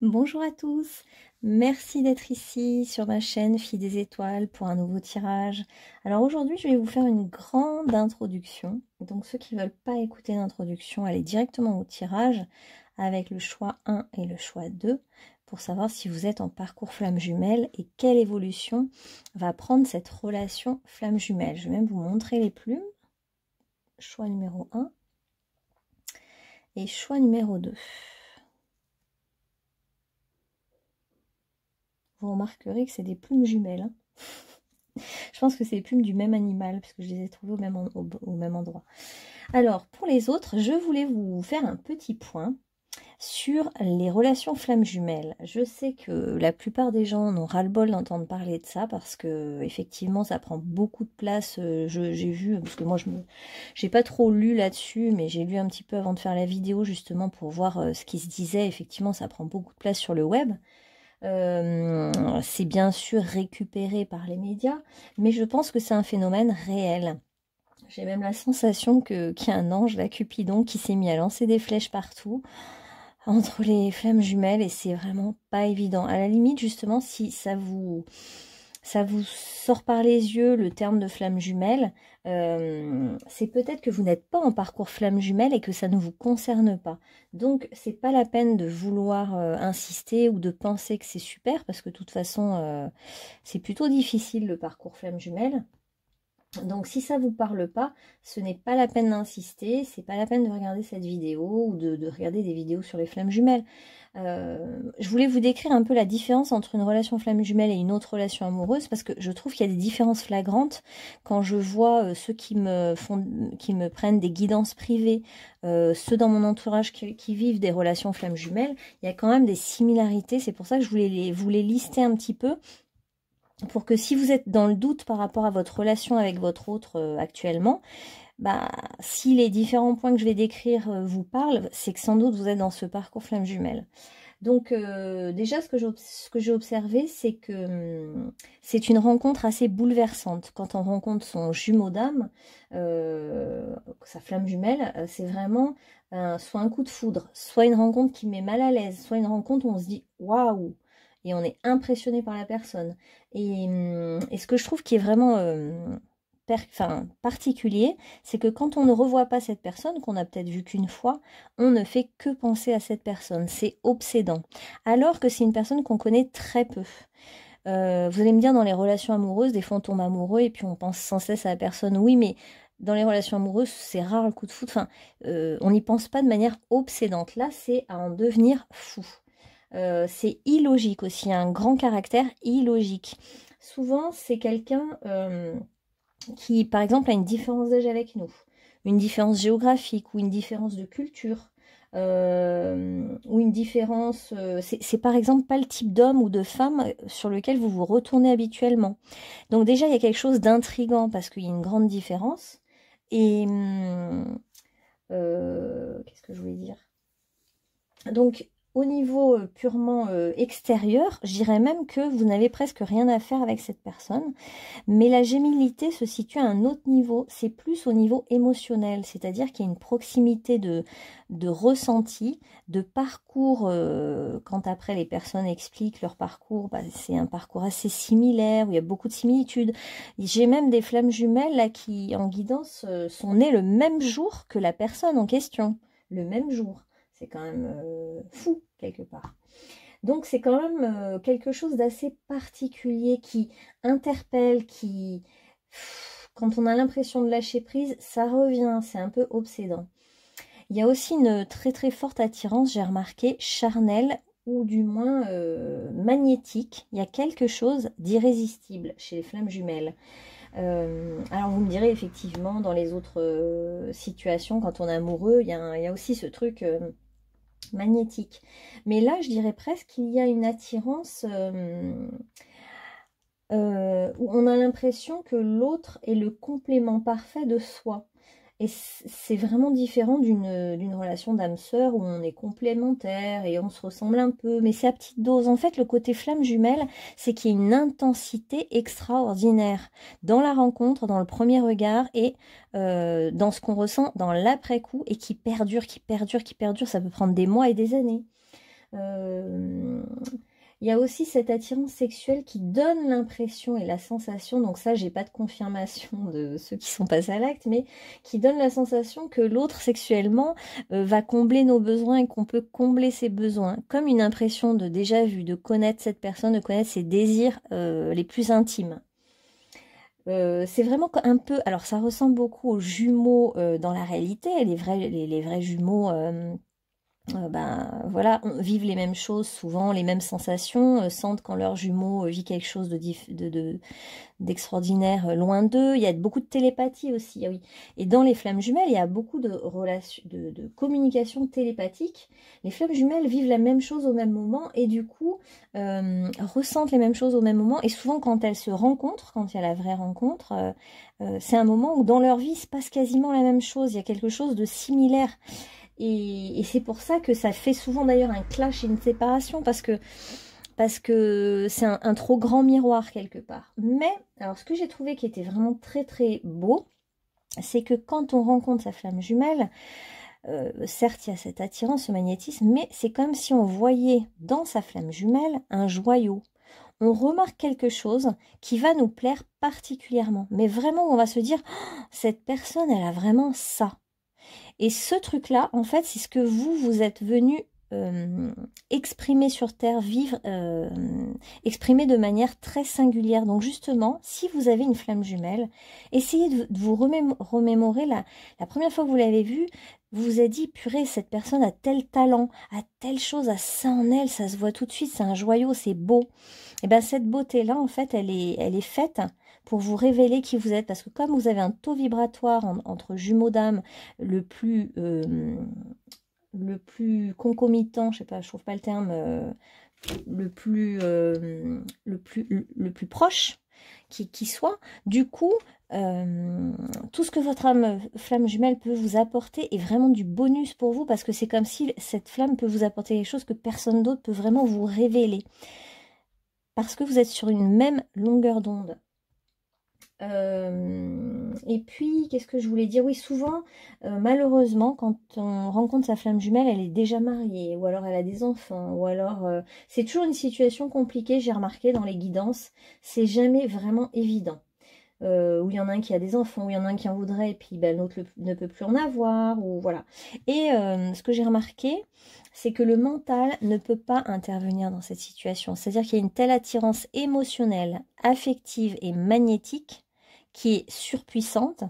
Bonjour à tous, merci d'être ici sur ma chaîne Fille des Étoiles pour un nouveau tirage. Alors aujourd'hui je vais vous faire une grande introduction, donc ceux qui ne veulent pas écouter l'introduction, allez directement au tirage avec le choix 1 et le choix 2 pour savoir si vous êtes en parcours flamme jumelle et quelle évolution va prendre cette relation flamme jumelle. Je vais même vous montrer les plumes, choix numéro 1 et choix numéro 2. Vous remarquerez que c'est des plumes jumelles. Je pense que c'est les plumes du même animal, puisque je les ai trouvées au même endroit. Alors, pour les autres, je voulais vous faire un petit point sur les relations flammes jumelles. Je sais que la plupart des gens en ont ras-le-bol d'entendre parler de ça, parce que effectivement, ça prend beaucoup de place. J'ai vu, parce que moi, j'ai pas trop lu là-dessus, mais j'ai lu un petit peu avant de faire la vidéo, justement, pour voir ce qui se disait. Effectivement, ça prend beaucoup de place sur le web. C'est bien sûr récupéré par les médias, mais je pense que c'est un phénomène réel. J'ai même la sensation qu'il y a un ange, la Cupidon, qui s'est mis à lancer des flèches partout entre les flammes jumelles et c'est vraiment pas évident. À la limite, justement, si ça vous sort par les yeux le terme de flamme jumelle, c'est peut-être que vous n'êtes pas en parcours flamme jumelle et que ça ne vous concerne pas. Donc c'est pas la peine de vouloir insister ou de penser que c'est super, parce que de toute façon c'est plutôt difficile le parcours flamme jumelle. Donc si ça vous parle pas, ce n'est pas la peine d'insister, c'est pas la peine de regarder cette vidéo ou de regarder des vidéos sur les flammes jumelles. Je voulais vous décrire un peu la différence entre une relation flamme jumelle et une autre relation amoureuse, parce que je trouve qu'il y a des différences flagrantes quand je vois ceux qui me prennent des guidances privées, ceux dans mon entourage qui vivent des relations flamme jumelles. Il y a quand même des similarités, c'est pour ça que je voulais vous les lister un petit peu, pour que si vous êtes dans le doute par rapport à votre relation avec votre autre actuellement, bah, si les différents points que je vais décrire vous parlent, c'est que sans doute vous êtes dans ce parcours flamme jumelle. Donc déjà, ce que j'ai observé, c'est que c'est une rencontre assez bouleversante. Quand on rencontre son jumeau d'âme, sa flamme jumelle, c'est vraiment soit un coup de foudre, soit une rencontre qui met mal à l'aise, soit une rencontre où on se dit « waouh !» et on est impressionné par la personne. Et ce que je trouve qui est vraiment particulier, c'est que quand on ne revoit pas cette personne, qu'on a peut-être vu qu'une fois, on ne fait que penser à cette personne. C'est obsédant. Alors que c'est une personne qu'on connaît très peu. Vous allez me dire, dans les relations amoureuses, des fois on tombe amoureux et puis on pense sans cesse à la personne. Oui, mais dans les relations amoureuses, c'est rare le coup de foudre. Enfin, on n'y pense pas de manière obsédante. Là, c'est à en devenir fou. C'est illogique aussi, un grand caractère illogique. Souvent, c'est quelqu'un qui, par exemple, a une différence d'âge avec nous, une différence géographique ou une différence de culture, ou une différence... c'est par exemple pas le type d'homme ou de femme sur lequel vous vous retournez habituellement. Donc déjà, il y a quelque chose d'intriguant parce qu'il y a une grande différence. Et... qu'est-ce que je voulais dire? Donc, au niveau purement extérieur, je dirais même que vous n'avez presque rien à faire avec cette personne. Mais la gémilité se situe à un autre niveau. C'est plus au niveau émotionnel. C'est-à-dire qu'il y a une proximité de ressenti, de parcours. Quand après les personnes expliquent leur parcours, bah, c'est un parcours assez similaire, où il y a beaucoup de similitudes. J'ai même des flammes jumelles là, qui, en guidance, sont nées le même jour que la personne en question. Le même jour. C'est quand même fou, quelque part. Donc c'est quand même quelque chose d'assez particulier qui interpelle, qui, quand on a l'impression de lâcher prise, ça revient, c'est un peu obsédant. Il y a aussi une très très forte attirance, j'ai remarqué, charnelle ou du moins magnétique. Il y a quelque chose d'irrésistible chez les flammes jumelles. Alors vous me direz, effectivement, dans les autres situations, quand on est amoureux, il y a aussi ce truc... magnétique. Mais là, je dirais presque qu'il y a une attirance où on a l'impression que l'autre est le complément parfait de soi. Et c'est vraiment différent d'une relation d'âme-sœur où on est complémentaire et on se ressemble un peu, mais c'est à petite dose. En fait, le côté flamme jumelle, c'est qu'il y a une intensité extraordinaire dans la rencontre, dans le premier regard et dans ce qu'on ressent dans l'après-coup et qui perdure, qui perdure, qui perdure. Ça peut prendre des mois et des années. Il y a aussi cette attirance sexuelle qui donne l'impression et la sensation, donc ça j'ai pas de confirmation de ceux qui sont passés à l'acte, mais qui donne la sensation que l'autre sexuellement va combler nos besoins et qu'on peut combler ses besoins, comme une impression de déjà vu, de connaître cette personne, de connaître ses désirs les plus intimes. C'est vraiment un peu, alors ça ressemble beaucoup aux jumeaux dans la réalité, les vrais jumeaux ben, voilà, vivent les mêmes choses souvent, les mêmes sensations, sentent quand leur jumeau vit quelque chose d'extraordinaire loin d'eux. Il y a beaucoup de télépathie aussi, ah oui. Et dans les flammes jumelles, il y a beaucoup de relations, de communication télépathique. Les flammes jumelles vivent la même chose au même moment et du coup ressentent les mêmes choses au même moment. Et souvent, quand elles se rencontrent, quand il y a la vraie rencontre, c'est un moment où dans leur vie, il se passe quasiment la même chose. Il y a quelque chose de similaire. Et c'est pour ça que ça fait souvent d'ailleurs un clash et une séparation, parce que c'est un trop grand miroir quelque part. Mais, alors ce que j'ai trouvé qui était vraiment très très beau, c'est que quand on rencontre sa flamme jumelle, certes il y a cette attirance, ce magnétisme, mais c'est comme si on voyait dans sa flamme jumelle un joyau. On remarque quelque chose qui va nous plaire particulièrement, mais vraiment on va se dire, oh, cette personne elle a vraiment ça. Et ce truc-là, en fait, c'est ce que vous êtes venu exprimer sur Terre, vivre, exprimer de manière très singulière. Donc justement, si vous avez une flamme jumelle, essayez de vous remémorer la première fois que vous l'avez vue, vous vous êtes dit, purée, cette personne a tel talent, a telle chose, a ça en elle, ça se voit tout de suite, c'est un joyau, c'est beau. Et bien cette beauté-là, en fait, elle est faite pour vous révéler qui vous êtes, parce que comme vous avez un taux vibratoire entre jumeaux d'âme le plus concomitant, je sais pas, je trouve pas le terme, le plus proche qui soit, du coup, tout ce que votre flamme jumelle peut vous apporter est vraiment du bonus pour vous, parce que c'est comme si cette flamme peut vous apporter des choses que personne d'autre peut vraiment vous révéler, parce que vous êtes sur une même longueur d'onde. Et puis, qu'est-ce que je voulais dire? Oui, souvent, malheureusement, quand on rencontre sa flamme jumelle, elle est déjà mariée, ou alors elle a des enfants, ou alors... c'est toujours une situation compliquée, j'ai remarqué dans les guidances, c'est jamais vraiment évident. Où il y en a un qui a des enfants, où il y en a un qui en voudrait, et puis ben, l'autre ne peut plus en avoir, ou voilà. Et ce que j'ai remarqué, c'est que le mental ne peut pas intervenir dans cette situation. C'est-à-dire qu'il y a une telle attirance émotionnelle, affective et magnétique qui est surpuissante,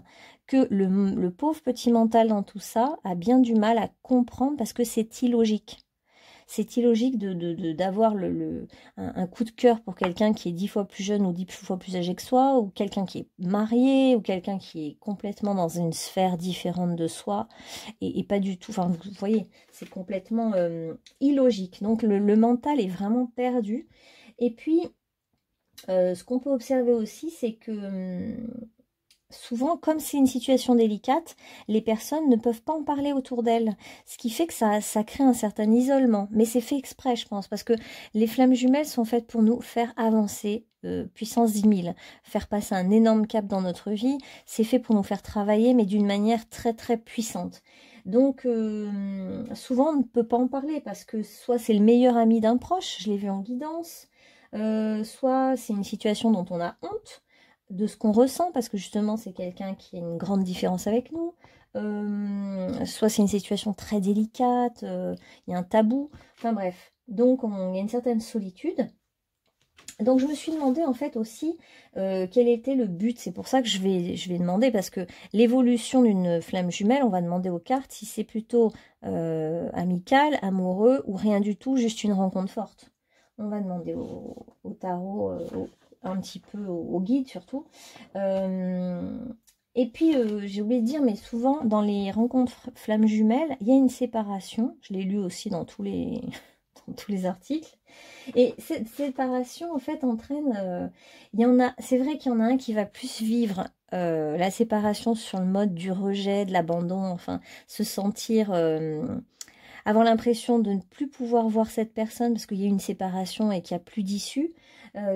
que le pauvre petit mental dans tout ça a bien du mal à comprendre, parce que c'est illogique. C'est illogique d'avoir un coup de cœur pour quelqu'un qui est 10 fois plus jeune ou 10 fois plus âgé que soi, ou quelqu'un qui est marié, ou quelqu'un qui est complètement dans une sphère différente de soi, et pas du tout, enfin vous voyez, c'est complètement illogique. Donc le mental est vraiment perdu. Et puis, ce qu'on peut observer aussi, c'est que... souvent, comme c'est une situation délicate, les personnes ne peuvent pas en parler autour d'elles. Ce qui fait que ça crée un certain isolement. Mais c'est fait exprès, je pense, parce que les flammes jumelles sont faites pour nous faire avancer, puissance 10 000, faire passer un énorme cap dans notre vie. C'est fait pour nous faire travailler, mais d'une manière très très puissante. Donc, souvent, on ne peut pas en parler, parce que soit c'est le meilleur ami d'un proche, je l'ai vu en guidance, soit c'est une situation dont on a honte de ce qu'on ressent, parce que justement c'est quelqu'un qui a une grande différence avec nous, soit c'est une situation très délicate, il y a un tabou, enfin bref, donc il y a une certaine solitude. Donc je me suis demandé en fait aussi quel était le but. C'est pour ça que je vais demander, parce que l'évolution d'une flamme jumelle, on va demander aux cartes si c'est plutôt amical, amoureux, ou rien du tout, juste une rencontre forte. On va demander au tarot, un petit peu au guide surtout. Et puis, j'ai oublié de dire, mais souvent, dans les rencontres flammes jumelles, il y a une séparation. Je l'ai lu aussi dans tous les, dans tous les articles. Et cette séparation, en fait, entraîne... c'est vrai qu'il y en a un qui va plus vivre la séparation sur le mode du rejet, de l'abandon, enfin, se sentir... avoir l'impression de ne plus pouvoir voir cette personne parce qu'il y a une séparation et qu'il n'y a plus d'issue.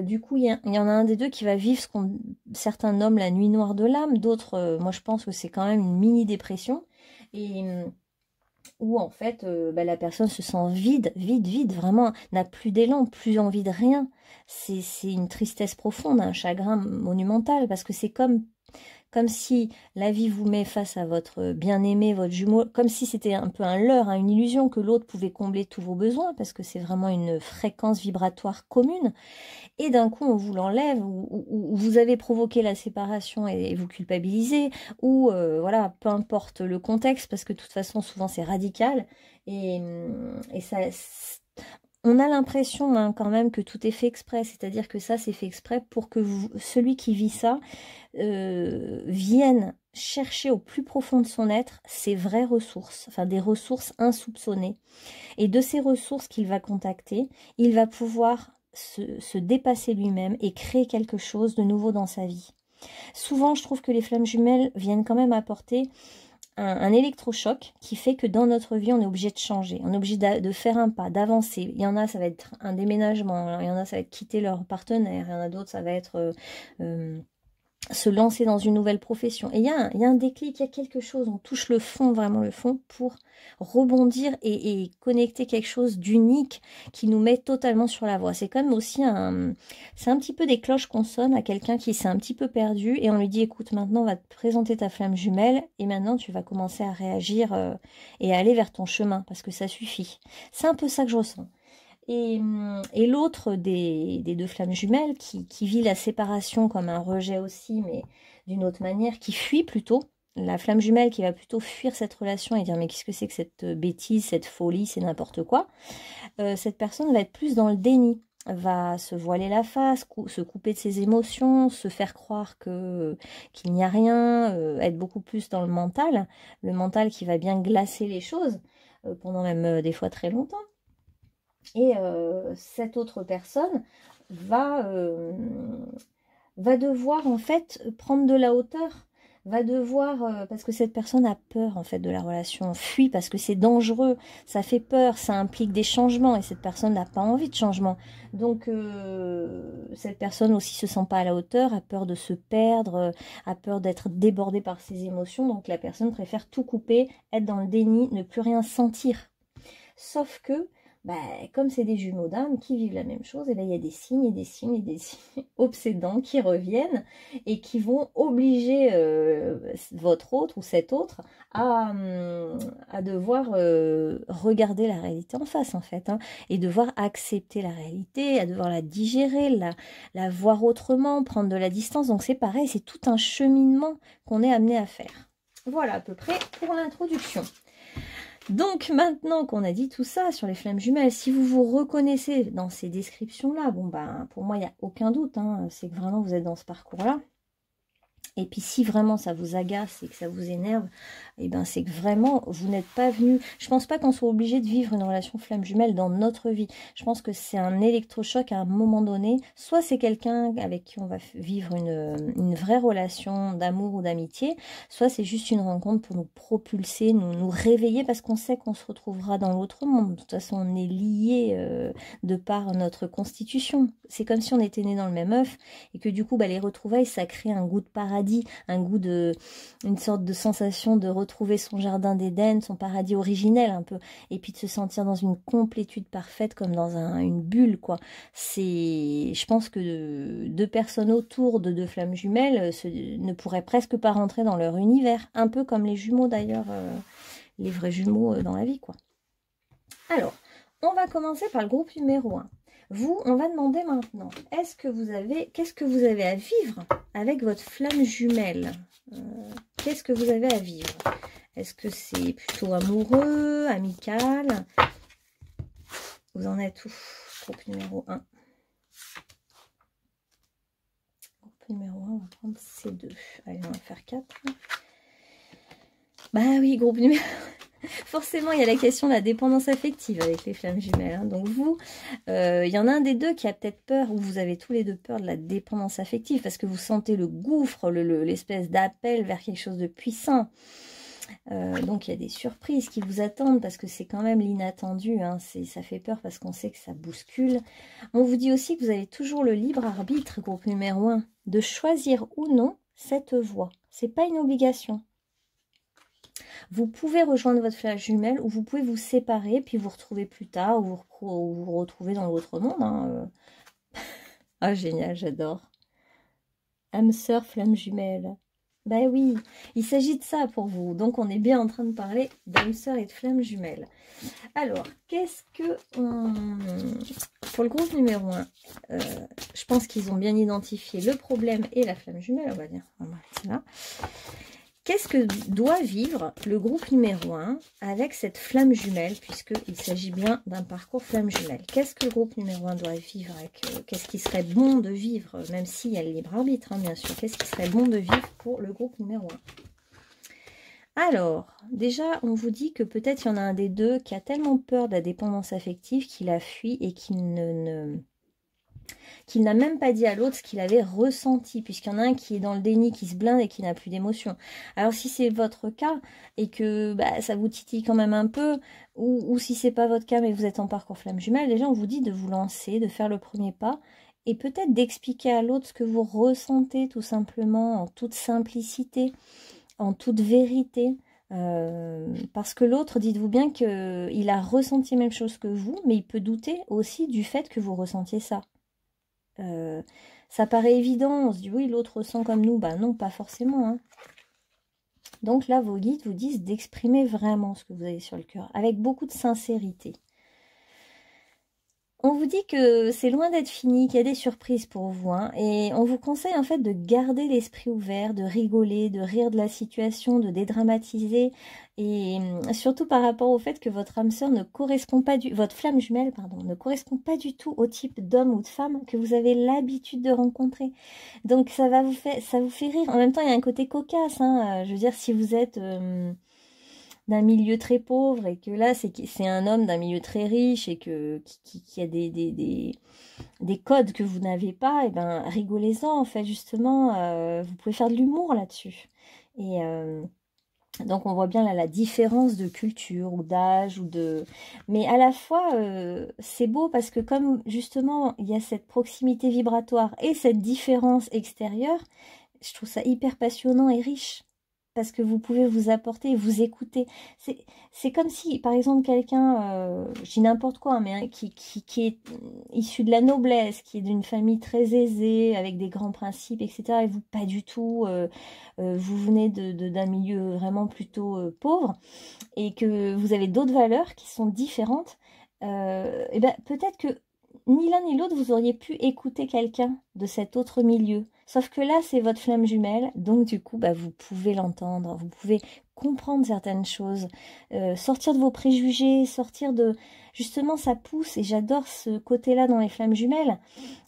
Du coup, il y en a un des deux qui va vivre ce qu'on certains nomment la nuit noire de l'âme. D'autres, moi je pense que c'est quand même une mini-dépression. Et où en fait la personne se sent vide, vide, vraiment, n'a plus d'élan, plus envie de rien. C'est une tristesse profonde, un chagrin monumental, parce que c'est comme si la vie vous met face à votre bien-aimé, votre jumeau, comme si c'était un peu un leurre, hein, une illusion que l'autre pouvait combler tous vos besoins, parce que c'est vraiment une fréquence vibratoire commune. Et d'un coup, on vous l'enlève, ou vous avez provoqué la séparation et vous culpabilisez, ou voilà, peu importe le contexte, parce que de toute façon, souvent c'est radical, et ça... On a l'impression hein, quand même que tout est fait exprès, c'est-à-dire que ça c'est fait exprès pour que celui qui vit ça vienne chercher au plus profond de son être ses vraies ressources, enfin des ressources insoupçonnées. Et de ces ressources qu'il va contacter, il va pouvoir se dépasser lui-même et créer quelque chose de nouveau dans sa vie. Souvent, je trouve que les flammes jumelles viennent quand même apporter un électrochoc qui fait que dans notre vie, on est obligé de changer. On est obligé de faire un pas, d'avancer. Il y en a, ça va être un déménagement. Il y en a, ça va être quitter leur partenaire. Il y en a d'autres, ça va être... se lancer dans une nouvelle profession. Et il y a un déclic, il y a quelque chose, on touche le fond, vraiment le fond, pour rebondir et connecter quelque chose d'unique qui nous met totalement sur la voie. C'est comme aussi c'est un petit peu des cloches qu'on sonne à quelqu'un qui s'est un petit peu perdu et on lui dit, écoute, maintenant on va te présenter ta flamme jumelle et maintenant tu vas commencer à réagir et à aller vers ton chemin parce que ça suffit. C'est un peu ça que je ressens. Et l'autre des deux flammes jumelles qui vit la séparation comme un rejet aussi, mais d'une autre manière, qui fuit plutôt, la flamme jumelle qui va plutôt fuir cette relation et dire mais qu'est-ce que c'est que cette bêtise, cette folie, c'est n'importe quoi, cette personne va être plus dans le déni, va se voiler la face, se couper de ses émotions, se faire croire qu'il n'y a rien, être beaucoup plus dans le mental qui va bien glacer les choses, pendant même des fois très longtemps. Et cette autre personne va devoir en fait prendre de la hauteur, va devoir, parce que cette personne a peur en fait de la relation, fuit parce que c'est dangereux, ça fait peur, ça implique des changements et cette personne n'a pas envie de changement. Donc cette personne aussi se sent pas à la hauteur, a peur de se perdre, a peur d'être débordée par ses émotions, donc la personne préfère tout couper, être dans le déni, ne plus rien sentir. Sauf que comme c'est des jumeaux d'âme qui vivent la même chose, et il y a des signes et des signes et des signes obsédants qui reviennent et qui vont obliger votre autre ou cet autre à devoir regarder la réalité en face en fait, hein, et devoir accepter la réalité, à devoir la digérer, la voir autrement, prendre de la distance. Donc c'est pareil, c'est tout un cheminement qu'on est amené à faire. Voilà à peu près pour l'introduction. Donc maintenant qu'on a dit tout ça sur les flammes jumelles, si vous vous reconnaissez dans ces descriptions-là, bon pour moi il n'y a aucun doute, hein, c'est que vraiment vous êtes dans ce parcours-là. Et puis si vraiment ça vous agace et que ça vous énerve, eh ben c'est que vraiment vous n'êtes pas venu. Je pense pas qu'on soit obligé de vivre une relation flamme jumelle dans notre vie. Je pense que c'est un électrochoc à un moment donné. Soit c'est quelqu'un avec qui on va vivre une vraie relation d'amour ou d'amitié, soit c'est juste une rencontre pour nous propulser, nous réveiller parce qu'on sait qu'on se retrouvera dans l'autre monde. De toute façon, on est liés de par notre constitution. C'est comme si on était nés dans le même œuf et que du coup, les retrouvailles, ça crée un goût de paradis, un goût une sorte de sensation de retrouver son jardin d'Éden, son paradis originel un peu, et puis de se sentir dans une complétude parfaite comme dans une bulle quoi. Je pense que deux personnes autour de deux flammes jumelles ne pourraient presque pas rentrer dans leur univers, un peu comme les jumeaux d'ailleurs, les vrais jumeaux dans la vie quoi. Alors, on va commencer par le groupe numéro 1. Vous, on va demander maintenant, qu'est-ce que vous avez à vivre avec votre flamme jumelle? Qu'est-ce que vous avez à vivre? Est-ce que c'est plutôt amoureux, amical? Vous en êtes où? Groupe numéro 1. Groupe numéro 1, on va prendre C2. Allez, on va faire 4. Bah oui, groupe numéro... Forcément, il y a la question de la dépendance affective avec les flammes jumelles. Hein. Donc vous, il y en a un des deux qui a peut-être peur, ou vous avez tous les deux peur de la dépendance affective, parce que vous sentez le gouffre, l'espèce d'appel vers quelque chose de puissant. Donc il y a des surprises qui vous attendent, parce que c'est quand même l'inattendu. Hein. Ça fait peur parce qu'on sait que ça bouscule. On vous dit aussi que vous avez toujours le libre arbitre, groupe numéro 1, de choisir ou non cette voie. C'est pas une obligation. Vous pouvez rejoindre votre flamme jumelle ou vous pouvez vous séparer, puis vous retrouver plus tard, ou vous retrouver dans l'autre monde. Hein. Ah, génial, j'adore. Âme sœur, flamme jumelle. Ben oui, il s'agit de ça pour vous. Donc, on est bien en train de parler d'âme sœur et de flamme jumelle. Alors, qu'est-ce que... Pour le groupe numéro 1, je pense qu'ils ont bien identifié le problème et la flamme jumelle, on va dire. On va arrêter là. Qu'est-ce que doit vivre le groupe numéro 1 avec cette flamme jumelle, puisqu'il s'agit bien d'un parcours flamme jumelle? Qu'est-ce que le groupe numéro 1 doit vivre avec qu'est-ce qui serait bon de vivre, même s'il y a le libre arbitre, hein, bien sûr. Qu'est-ce qui serait bon de vivre pour le groupe numéro 1? Alors, déjà, on vous dit que peut-être il y en a un des deux qui a tellement peur de la dépendance affective qu'il a fui et qu'il n'a même pas dit à l'autre ce qu'il avait ressenti, puisqu'il y en a un qui est dans le déni, qui se blinde et qui n'a plus d'émotion. Alors si c'est votre cas et que bah, ça vous titille quand même un peu, ou si c'est pas votre cas mais vous êtes en parcours flamme jumelle, déjà on vous dit de vous lancer, de faire le premier pas et peut-être d'expliquer à l'autre ce que vous ressentez tout simplement en toute simplicité, en toute vérité. Parce que l'autre, dites-vous bien qu'il a ressenti la même chose que vous, mais il peut douter aussi du fait que vous ressentiez ça. Ça paraît évident, on se dit oui l'autre ressent comme nous, bah non pas forcément hein. Donc là vos guides vous disent d'exprimer vraiment ce que vous avez sur le cœur avec beaucoup de sincérité. On vous dit que c'est loin d'être fini, qu'il y a des surprises pour vous hein, et on vous conseille en fait de garder l'esprit ouvert, de rigoler, de rire de la situation, de dédramatiser et surtout par rapport au fait que votre âme sœur ne correspond pas votre flamme jumelle pardon, ne correspond pas du tout au type d'homme ou de femme que vous avez l'habitude de rencontrer. Donc ça vous fait rire. En même temps il y a un côté cocasse hein, je veux dire si vous êtes d'un milieu très pauvre et que là c'est un homme d'un milieu très riche et qui a des codes que vous n'avez pas, et ben rigolez-en en fait justement, vous pouvez faire de l'humour là-dessus. Et donc on voit bien là la différence de culture ou d'âge ou de... Mais à la fois c'est beau parce que comme justement il y a cette proximité vibratoire et cette différence extérieure, je trouve ça hyper passionnant et riche. Parce que vous pouvez vous apporter et vous écouter. C'est comme si, par exemple, quelqu'un, je dis n'importe quoi, mais qui est issu de la noblesse, qui est d'une famille très aisée, avec des grands principes, etc. Et vous, pas du tout. Vous venez d'un milieu vraiment plutôt pauvre et que vous avez d'autres valeurs qui sont différentes. Et ben, peut-être que ni l'un ni l'autre, vous auriez pu écouter quelqu'un de cet autre milieu. Sauf que là, c'est votre flamme jumelle, donc du coup, bah, vous pouvez l'entendre, vous pouvez comprendre certaines choses, sortir de vos préjugés, sortir de... Justement, ça pousse, et j'adore ce côté-là dans les flammes jumelles,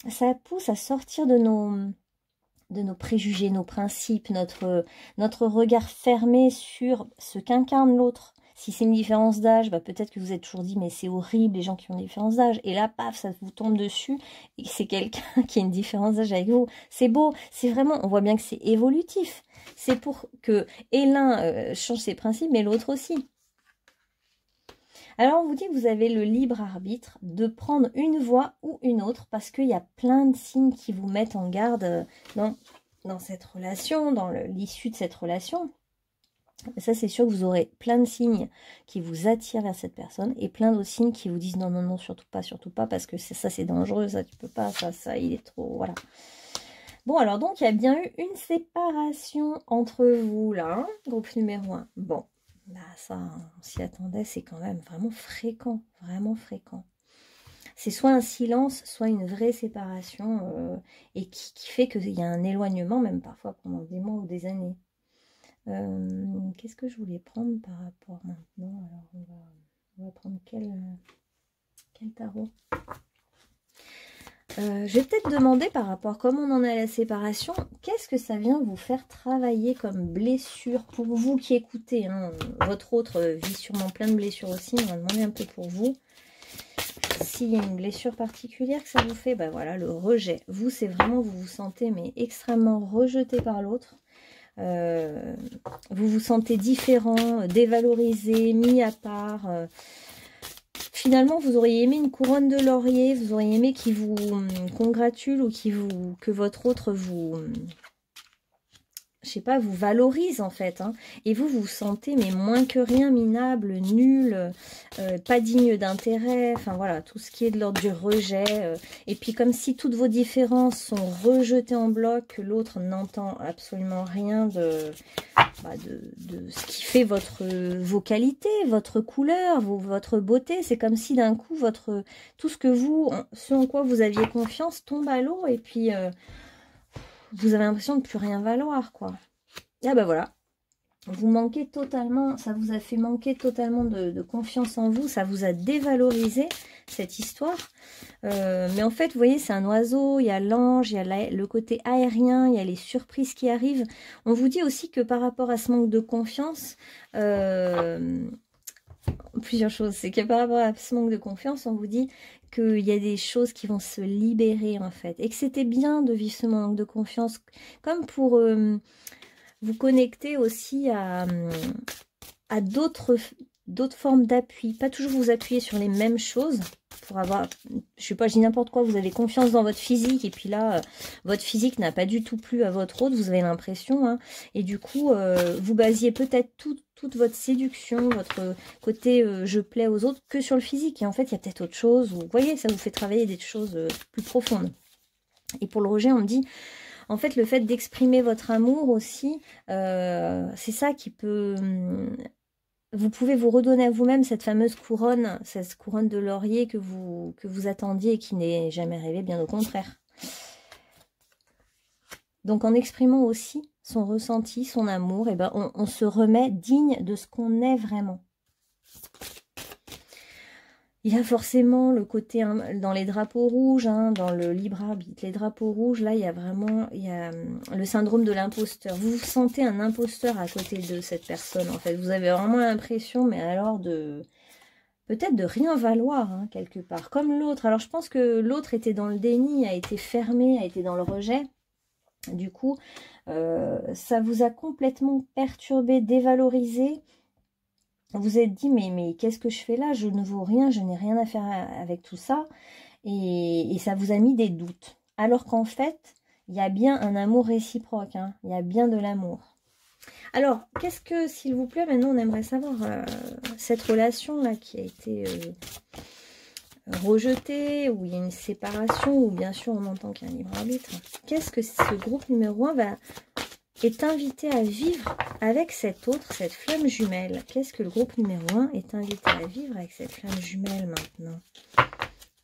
ça pousse à sortir de nos préjugés, nos principes, notre regard fermé sur ce qu'incarne l'autre. Si c'est une différence d'âge, bah peut-être que vous êtes toujours dit mais c'est horrible les gens qui ont une différence d'âge. Et là, paf, ça vous tombe dessus et c'est quelqu'un qui a une différence d'âge avec vous. C'est beau, c'est vraiment, on voit bien que c'est évolutif. C'est pour que et l'un change ses principes, mais l'autre aussi. Alors on vous dit que vous avez le libre arbitre de prendre une voie ou une autre parce qu'il y a plein de signes qui vous mettent en garde dans cette relation, dans l'issue de cette relation. Ça, c'est sûr que vous aurez plein de signes qui vous attirent vers cette personne et plein d'autres signes qui vous disent non, non, non, surtout pas, parce que ça, c'est dangereux, ça, tu peux pas, ça, il est trop, voilà. Bon, alors donc, il y a bien eu une séparation entre vous, là, hein, groupe numéro 1. Bon, bah ça, on s'y attendait, c'est quand même vraiment fréquent, C'est soit un silence, soit une vraie séparation et qui fait qu'il y a un éloignement, même parfois pendant des mois ou des années. Qu'est-ce que je voulais prendre par rapport maintenant? Alors on va prendre quel tarot? Je vais peut-être demander par rapport comme on en est à la séparation, qu'est-ce que ça vient vous faire travailler comme blessure pour vous qui écoutez hein, votre autre vit sûrement plein de blessures aussi, on va demander un peu pour vous. S'il y a une blessure particulière que ça vous fait, bah voilà, le rejet. Vous, c'est vraiment, vous vous sentez mais extrêmement rejeté par l'autre. Vous vous sentez différent, dévalorisé, mis à part. Finalement, vous auriez aimé une couronne de laurier, vous auriez aimé qu'il vous congratule ou que votre autre vous je sais pas, vous valorise en fait, hein, et vous vous sentez mais moins que rien, minable, nul, pas digne d'intérêt, enfin voilà, tout ce qui est de l'ordre du rejet, et puis comme si toutes vos différences sont rejetées en bloc, que l'autre n'entend absolument rien de ce qui fait vos qualités, votre couleur, votre beauté. C'est comme si d'un coup, tout ce en quoi vous aviez confiance tombe à l'eau, et puis vous avez l'impression de plus rien valoir, quoi. Ah bah voilà, vous manquez totalement, ça vous a fait manquer totalement de confiance en vous, ça vous a dévalorisé cette histoire. Mais en fait, vous voyez, c'est un oiseau, il y a l'ange, il y a le côté aérien, il y a les surprises qui arrivent. On vous dit aussi que par rapport à ce manque de confiance, plusieurs choses, c'est que par rapport à ce manque de confiance, on vous dit qu'il y a des choses qui vont se libérer en fait, et que c'était bien de vivre ce manque de confiance, comme pour vous connecter aussi à d'autres formes d'appui, pas toujours vous appuyer sur les mêmes choses pour avoir, je sais pas, je dis n'importe quoi, vous avez confiance dans votre physique et puis là, votre physique n'a pas du tout plu à votre autre, vous avez l'impression, hein, et du coup, vous basiez peut-être toute votre séduction, votre côté je plais aux autres que sur le physique, et en fait, il y a peut-être autre chose, vous voyez, ça vous fait travailler des choses plus profondes. Et pour le rejet, on me dit, en fait, le fait d'exprimer votre amour aussi, c'est ça qui peut... Vous pouvez vous redonner à vous-même cette fameuse couronne, cette couronne de laurier que vous attendiez et qui n'est jamais arrivée, bien au contraire. Donc en exprimant aussi son ressenti, son amour, eh ben, on se remet digne de ce qu'on est vraiment. Il y a forcément le côté, hein, dans les drapeaux rouges, hein, dans le libre arbitre, les drapeaux rouges, là, il y a vraiment le syndrome de l'imposteur. Vous vous sentez un imposteur à côté de cette personne, en fait. Vous avez vraiment l'impression, mais alors peut-être de rien valoir, hein, quelque part, comme l'autre. Alors, je pense que l'autre était dans le déni, a été fermé, a été dans le rejet. Du coup, ça vous a complètement perturbé, dévalorisé. Vous vous êtes dit, mais qu'est-ce que je fais là? Je ne vaux rien, je n'ai rien à faire avec tout ça. Et ça vous a mis des doutes. Alors qu'en fait, il y a bien un amour réciproque, hein, il y a bien de l'amour. Alors, qu'est-ce que, s'il vous plaît, maintenant on aimerait savoir cette relation-là qui a été rejetée, où il y a une séparation, où bien sûr on entend qu'il y a un libre arbitre. Qu'est-ce que ce groupe numéro 1 est invité à vivre avec cette autre, cette flamme jumelle? Qu'est-ce que le groupe numéro 1 est invité à vivre avec cette flamme jumelle maintenant?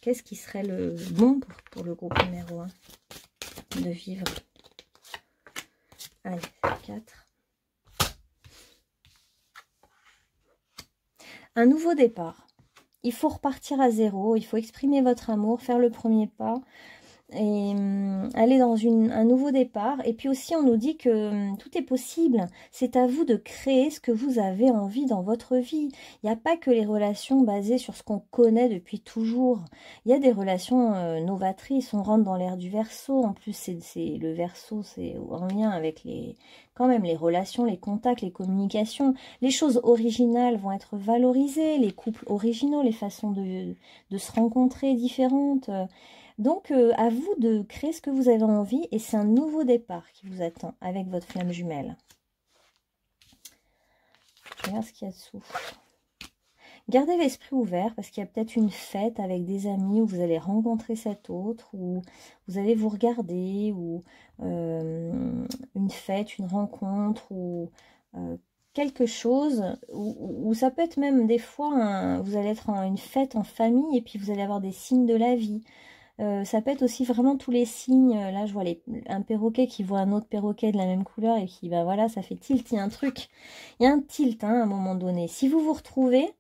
Qu'est-ce qui serait le bon pour le groupe numéro 1 de vivre? Allez, 4. Un nouveau départ. Il faut repartir à zéro, il faut exprimer votre amour, faire le premier pas et aller dans un nouveau départ. Et puis aussi, on nous dit que tout est possible. C'est à vous de créer ce que vous avez envie dans votre vie. Il n'y a pas que les relations basées sur ce qu'on connaît depuis toujours. Il y a des relations novatrices. On rentre dans l'ère du Verseau. En plus, c'est le Verseau, c'est en lien avec quand même les relations, les contacts, les communications. Les choses originales vont être valorisées. Les couples originaux, les façons de se rencontrer différentes. Donc, à vous de créer ce que vous avez envie, et c'est un nouveau départ qui vous attend avec votre flamme jumelle. Je regarde ce qu'il y a dessous. Gardez l'esprit ouvert, parce qu'il y a peut-être une fête avec des amis où vous allez rencontrer cet autre, où vous allez vous regarder, ou une fête, une rencontre, ou quelque chose, où ça peut être même des fois, vous allez être une fête en famille, et puis vous allez avoir des signes de la vie. Ça peut être aussi vraiment tous les signes. Là, je vois un perroquet qui voit un autre perroquet de la même couleur et qui, bah voilà, ça fait tilt. Il y a un truc, il y a un tilt, hein, à un moment donné. Si vous vous retrouvez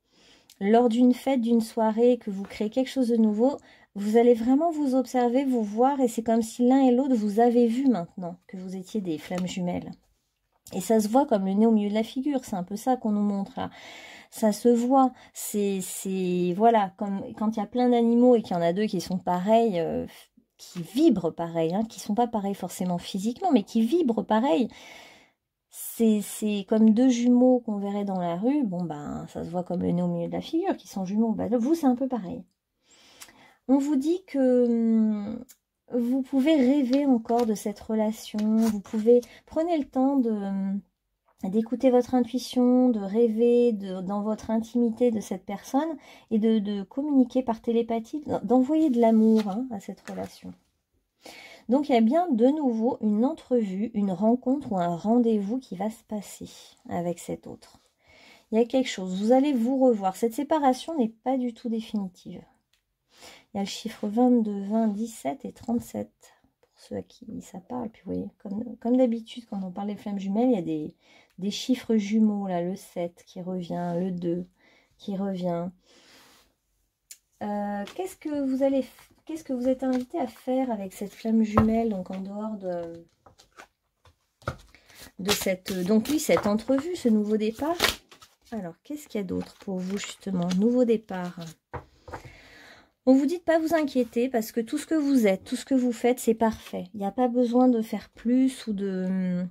lors d'une fête, d'une soirée, que vous créez quelque chose de nouveau, vous allez vraiment vous observer, vous voir, et c'est comme si l'un et l'autre vous avez vu maintenant que vous étiez des flammes jumelles. Et ça se voit comme le nez au milieu de la figure. C'est un peu ça qu'on nous montre là. Ça se voit, voilà, comme quand il y a plein d'animaux et qu'il y en a deux qui sont pareils, qui vibrent pareil, hein, qui sont pas pareils forcément physiquement, mais qui vibrent pareil. C'est comme deux jumeaux qu'on verrait dans la rue, bon ben ça se voit comme le nez au milieu de la figure, qui sont jumeaux, ben, vous c'est un peu pareil. On vous dit que vous pouvez rêver encore de cette relation. Vous pouvez, prenez le temps d'écouter votre intuition, de rêver dans votre intimité de cette personne et de communiquer par télépathie, d'envoyer de l'amour hein, à cette relation. Donc, il y a bien de nouveau une entrevue, une rencontre ou un rendez-vous qui va se passer avec cet autre. Il y a quelque chose, vous allez vous revoir. Cette séparation n'est pas du tout définitive. Il y a le chiffre 22, 20, 17 et 37, pour ceux à qui ça parle. Puis vous voyez, comme d'habitude, quand on parle des flammes jumelles, il y a des chiffres jumeaux, là, le 7 qui revient, le 2 qui revient. Qu'est-ce que vous êtes invité à faire avec cette flamme jumelle, donc en dehors de cette... Donc oui, cette entrevue, ce nouveau départ. Alors, qu'est-ce qu'il y a d'autre pour vous, justement? Nouveau départ. On vous dit de ne pas vous inquiéter parce que tout ce que vous êtes, tout ce que vous faites, c'est parfait. Il n'y a pas besoin de faire plus ou de...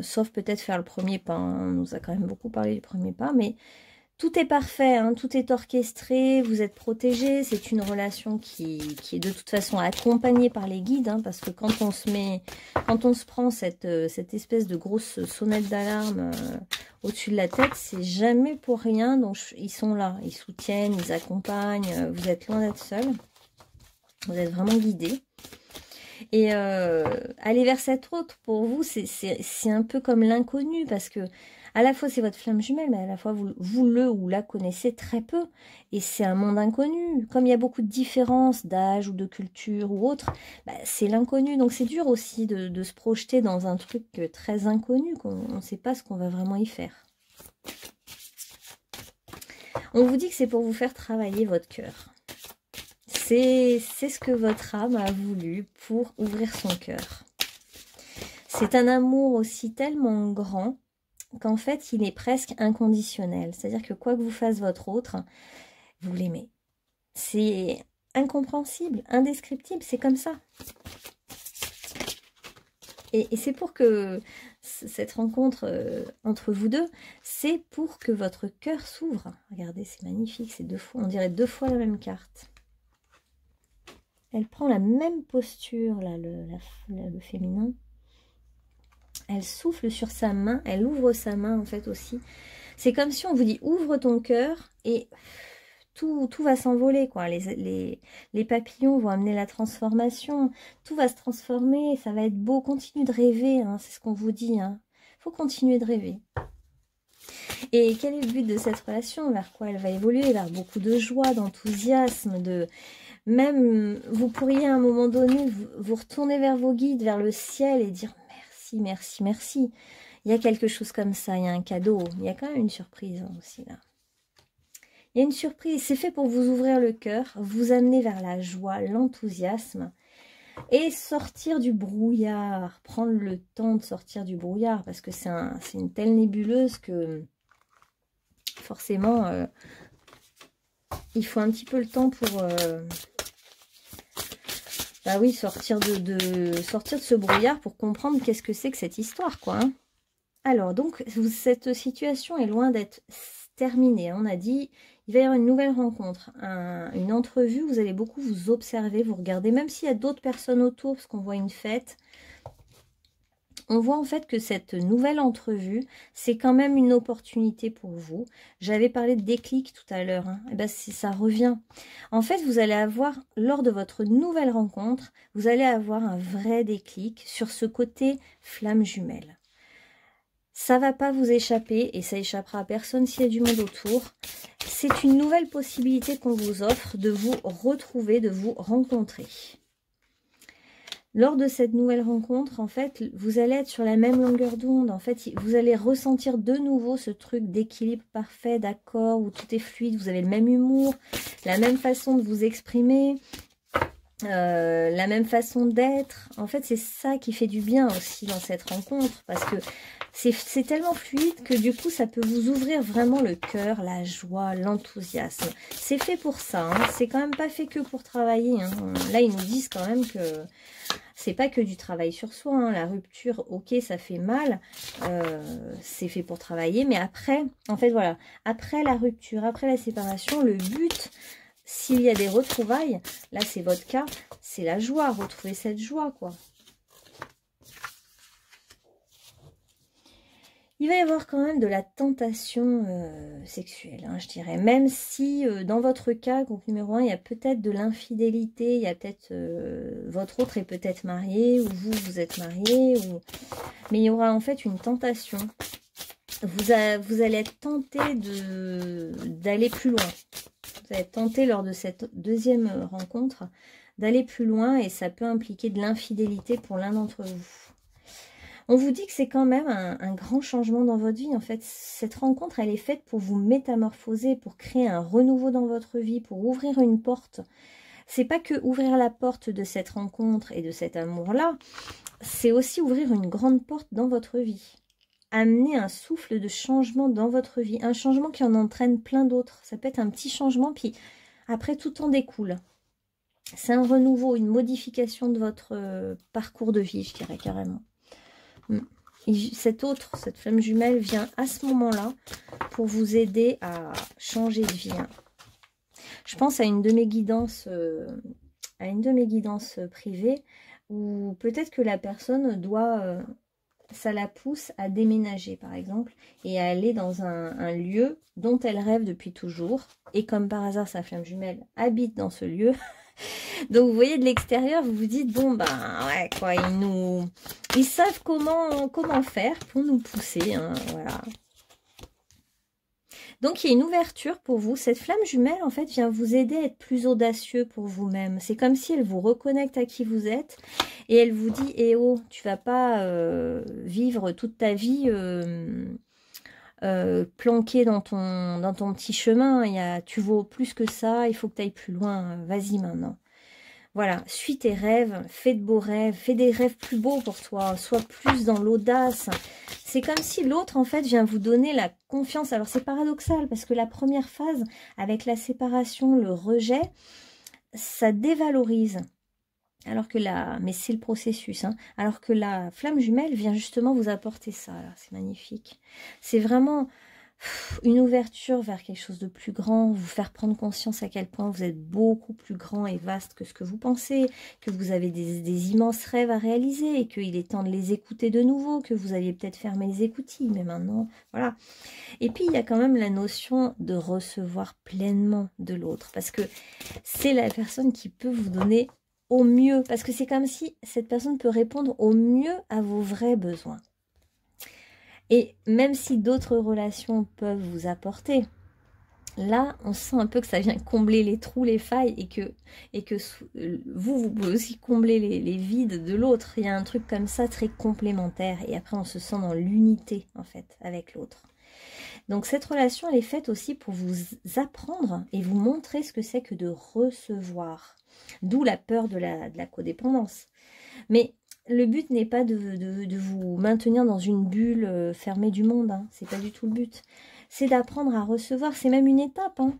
sauf peut-être faire le premier pas. Hein. On nous a quand même beaucoup parlé du premier pas, mais... Tout est parfait, hein, tout est orchestré, vous êtes protégé, c'est une relation qui est de toute façon accompagnée par les guides, hein, parce que quand on se prend cette espèce de grosse sonnette d'alarme au-dessus de la tête, c'est jamais pour rien, donc ils sont là, ils soutiennent, ils accompagnent, vous êtes loin d'être seul, vous êtes vraiment guidé. Et aller vers cet autre, pour vous, c'est un peu comme l'inconnu, parce que à la fois c'est votre flamme jumelle, mais à la fois vous le ou la connaissez très peu. Et c'est un monde inconnu. Comme il y a beaucoup de différences d'âge ou de culture ou autre, bah, c'est l'inconnu. Donc c'est dur aussi de se projeter dans un truc très inconnu, qu'on ne sait pas ce qu'on va vraiment y faire. On vous dit que c'est pour vous faire travailler votre cœur. C'est ce que votre âme a voulu pour ouvrir son cœur. C'est un amour aussi tellement grand qu'en fait, il est presque inconditionnel. C'est-à-dire que quoi que vous fasse votre autre, vous l'aimez. C'est incompréhensible, indescriptible, c'est comme ça. Et c'est pour que cette rencontre entre vous deux, c'est pour que votre cœur s'ouvre. Regardez, c'est magnifique, c'est deux fois, on dirait 2 fois la même carte. Elle prend la même posture, là, le féminin. Elle souffle sur sa main, elle ouvre sa main en fait aussi. C'est comme si on vous dit ouvre ton cœur et tout va s'envoler quoi. Les papillons vont amener la transformation, tout va se transformer, ça va être beau. Continue de rêver, hein, c'est ce qu'on vous dit. Hein. Faut continuer de rêver. Et quel est le but de cette relation? Vers quoi elle va évoluer? Vers beaucoup de joie, d'enthousiasme, même vous pourriez à un moment donné vous retourner vers vos guides, vers le ciel et dire merci, merci, merci. Il y a quelque chose comme ça, il y a un cadeau. Il y a quand même une surprise aussi là. Il y a une surprise, c'est fait pour vous ouvrir le cœur, vous amener vers la joie, l'enthousiasme et sortir du brouillard. Prendre le temps de sortir du brouillard parce que c'est une telle nébuleuse que forcément il faut un petit peu le temps pour... bah oui, sortir de ce brouillard pour comprendre qu'est-ce que c'est que cette histoire, quoi. Hein. Alors, donc, cette situation est loin d'être terminée. On a dit, il va y avoir une nouvelle rencontre, une entrevue. Vous allez beaucoup vous observer, vous regarder, même s'il y a d'autres personnes autour, parce qu'on voit une fête. On voit en fait que cette nouvelle entrevue, c'est quand même une opportunité pour vous. J'avais parlé de déclic tout à l'heure. Hein. Et ben ça revient. En fait, vous allez avoir, lors de votre nouvelle rencontre, vous allez avoir un vrai déclic sur ce côté flamme jumelle. Ça va pas vous échapper et ça échappera à personne s'il y a du monde autour. C'est une nouvelle possibilité qu'on vous offre de vous retrouver, de vous rencontrer. Lors de cette nouvelle rencontre, en fait, vous allez être sur la même longueur d'onde. En fait, vous allez ressentir de nouveau ce truc d'équilibre parfait, d'accord, où tout est fluide, vous avez le même humour, la même façon de vous exprimer, la même façon d'être. En fait, c'est ça qui fait du bien aussi dans cette rencontre, parce que c'est tellement fluide que du coup, ça peut vous ouvrir vraiment le cœur, la joie, l'enthousiasme. C'est fait pour ça, hein. C'est quand même pas fait que pour travailler. Hein. Là, ils nous disent quand même que c'est pas que du travail sur soi. Hein. La rupture, ok, ça fait mal. C'est fait pour travailler. Mais après, en fait, voilà. Après la rupture, après la séparation, le but, s'il y a des retrouvailles, là c'est votre cas, c'est la joie, retrouver cette joie, quoi. Il va y avoir quand même de la tentation sexuelle, hein, je dirais. Même si dans votre cas, groupe numéro 1, il y a peut-être de l'infidélité, il y a peut-être... votre autre est peut-être marié, ou vous êtes marié, ou... mais il y aura en fait une tentation. Vous allez être tenté d'aller plus loin. Vous allez être tenté lors de cette deuxième rencontre d'aller plus loin, et ça peut impliquer de l'infidélité pour l'un d'entre vous. On vous dit que c'est quand même un grand changement dans votre vie. En fait, cette rencontre, elle est faite pour vous métamorphoser, pour créer un renouveau dans votre vie, pour ouvrir une porte. C'est pas que ouvrir la porte de cette rencontre et de cet amour-là, c'est aussi ouvrir une grande porte dans votre vie. Amener un souffle de changement dans votre vie. Un changement qui en entraîne plein d'autres. Ça peut être un petit changement, puis après tout en découle. C'est un renouveau, une modification de votre parcours de vie, je dirais carrément. Cette flamme jumelle vient à ce moment-là pour vous aider à changer de vie. Je pense à une de mes guidances, privées, où peut-être que la personne doit, ça la pousse à déménager par exemple, et à aller dans un lieu dont elle rêve depuis toujours. Et comme par hasard, sa flamme jumelle habite dans ce lieu. Donc vous voyez de l'extérieur, vous vous dites, bon ben ouais quoi, ils savent comment faire pour nous pousser, hein, voilà. Donc il y a une ouverture pour vous. Cette flamme jumelle en fait vient vous aider à être plus audacieux pour vous-même. C'est comme si elle vous reconnecte à qui vous êtes et elle vous dit, eh oh, tu vas pas vivre toute ta vie planqué dans ton petit chemin. Tu vaux plus que ça, il faut que tu ailles plus loin, vas-y maintenant. Voilà, suis tes rêves, fais de beaux rêves, fais des rêves plus beaux pour toi, sois plus dans l'audace. C'est comme si l'autre, en fait, vient vous donner la confiance. Alors, c'est paradoxal, parce que la première phase, avec la séparation, le rejet, ça dévalorise. Alors que mais c'est le processus, hein, alors que la flamme jumelle vient justement vous apporter ça. C'est magnifique. C'est vraiment une ouverture vers quelque chose de plus grand, vous faire prendre conscience à quel point vous êtes beaucoup plus grand et vaste que ce que vous pensez, que vous avez des immenses rêves à réaliser et qu'il est temps de les écouter de nouveau, que vous aviez peut-être fermé les écoutilles, mais maintenant, voilà. Et puis, il y a quand même la notion de recevoir pleinement de l'autre, parce que c'est la personne qui peut vous donner au mieux, parce que c'est comme si cette personne peut répondre au mieux à vos vrais besoins. Et même si d'autres relations peuvent vous apporter, là, on sent un peu que ça vient combler les trous, les failles, et que vous pouvez aussi combler les vides de l'autre. Il y a un truc comme ça très complémentaire, et après on se sent dans l'unité, en fait, avec l'autre. Donc cette relation, elle est faite aussi pour vous apprendre et vous montrer ce que c'est que de recevoir. D'où la peur de la codépendance. Mais le but n'est pas de vous maintenir dans une bulle fermée du monde, hein. C'est pas du tout le but. C'est d'apprendre à recevoir, c'est même une étape, hein.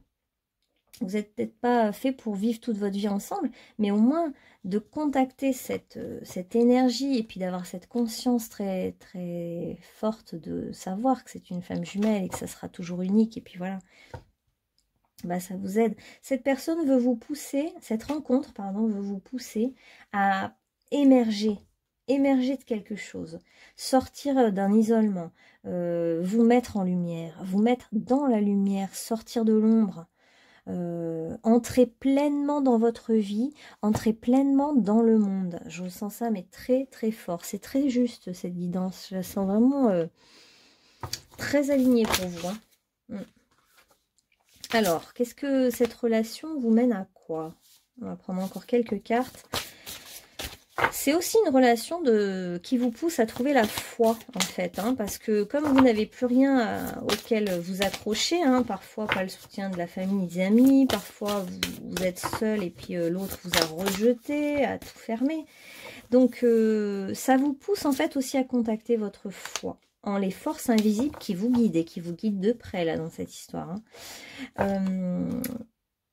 Vous n'êtes peut-être pas fait pour vivre toute votre vie ensemble, mais au moins de contacter cette énergie et puis d'avoir cette conscience très, très forte de savoir que c'est une flamme jumelle et que ça sera toujours unique, et puis voilà. Bah, ça vous aide. Cette personne veut vous pousser, cette rencontre, pardon, veut vous pousser à émerger de quelque chose, sortir d'un isolement, vous mettre en lumière, vous mettre dans la lumière, sortir de l'ombre, entrer pleinement dans votre vie, entrer pleinement dans le monde. Je sens ça, mais très très fort. C'est très juste cette guidance. Je la sens vraiment très alignée pour vous, hein. Alors, qu'est-ce que cette relation vous mène à quoi? On va prendre encore quelques cartes. C'est aussi une relation qui vous pousse à trouver la foi, en fait, hein, parce que comme vous n'avez plus rien auquel vous accrocher, hein, parfois pas le soutien de la famille, des amis, parfois vous êtes seul et puis l'autre vous a rejeté, à tout fermer. Donc, ça vous pousse en fait aussi à contacter votre foi en les forces invisibles qui vous guident et qui vous guident de près là dans cette histoire, hein.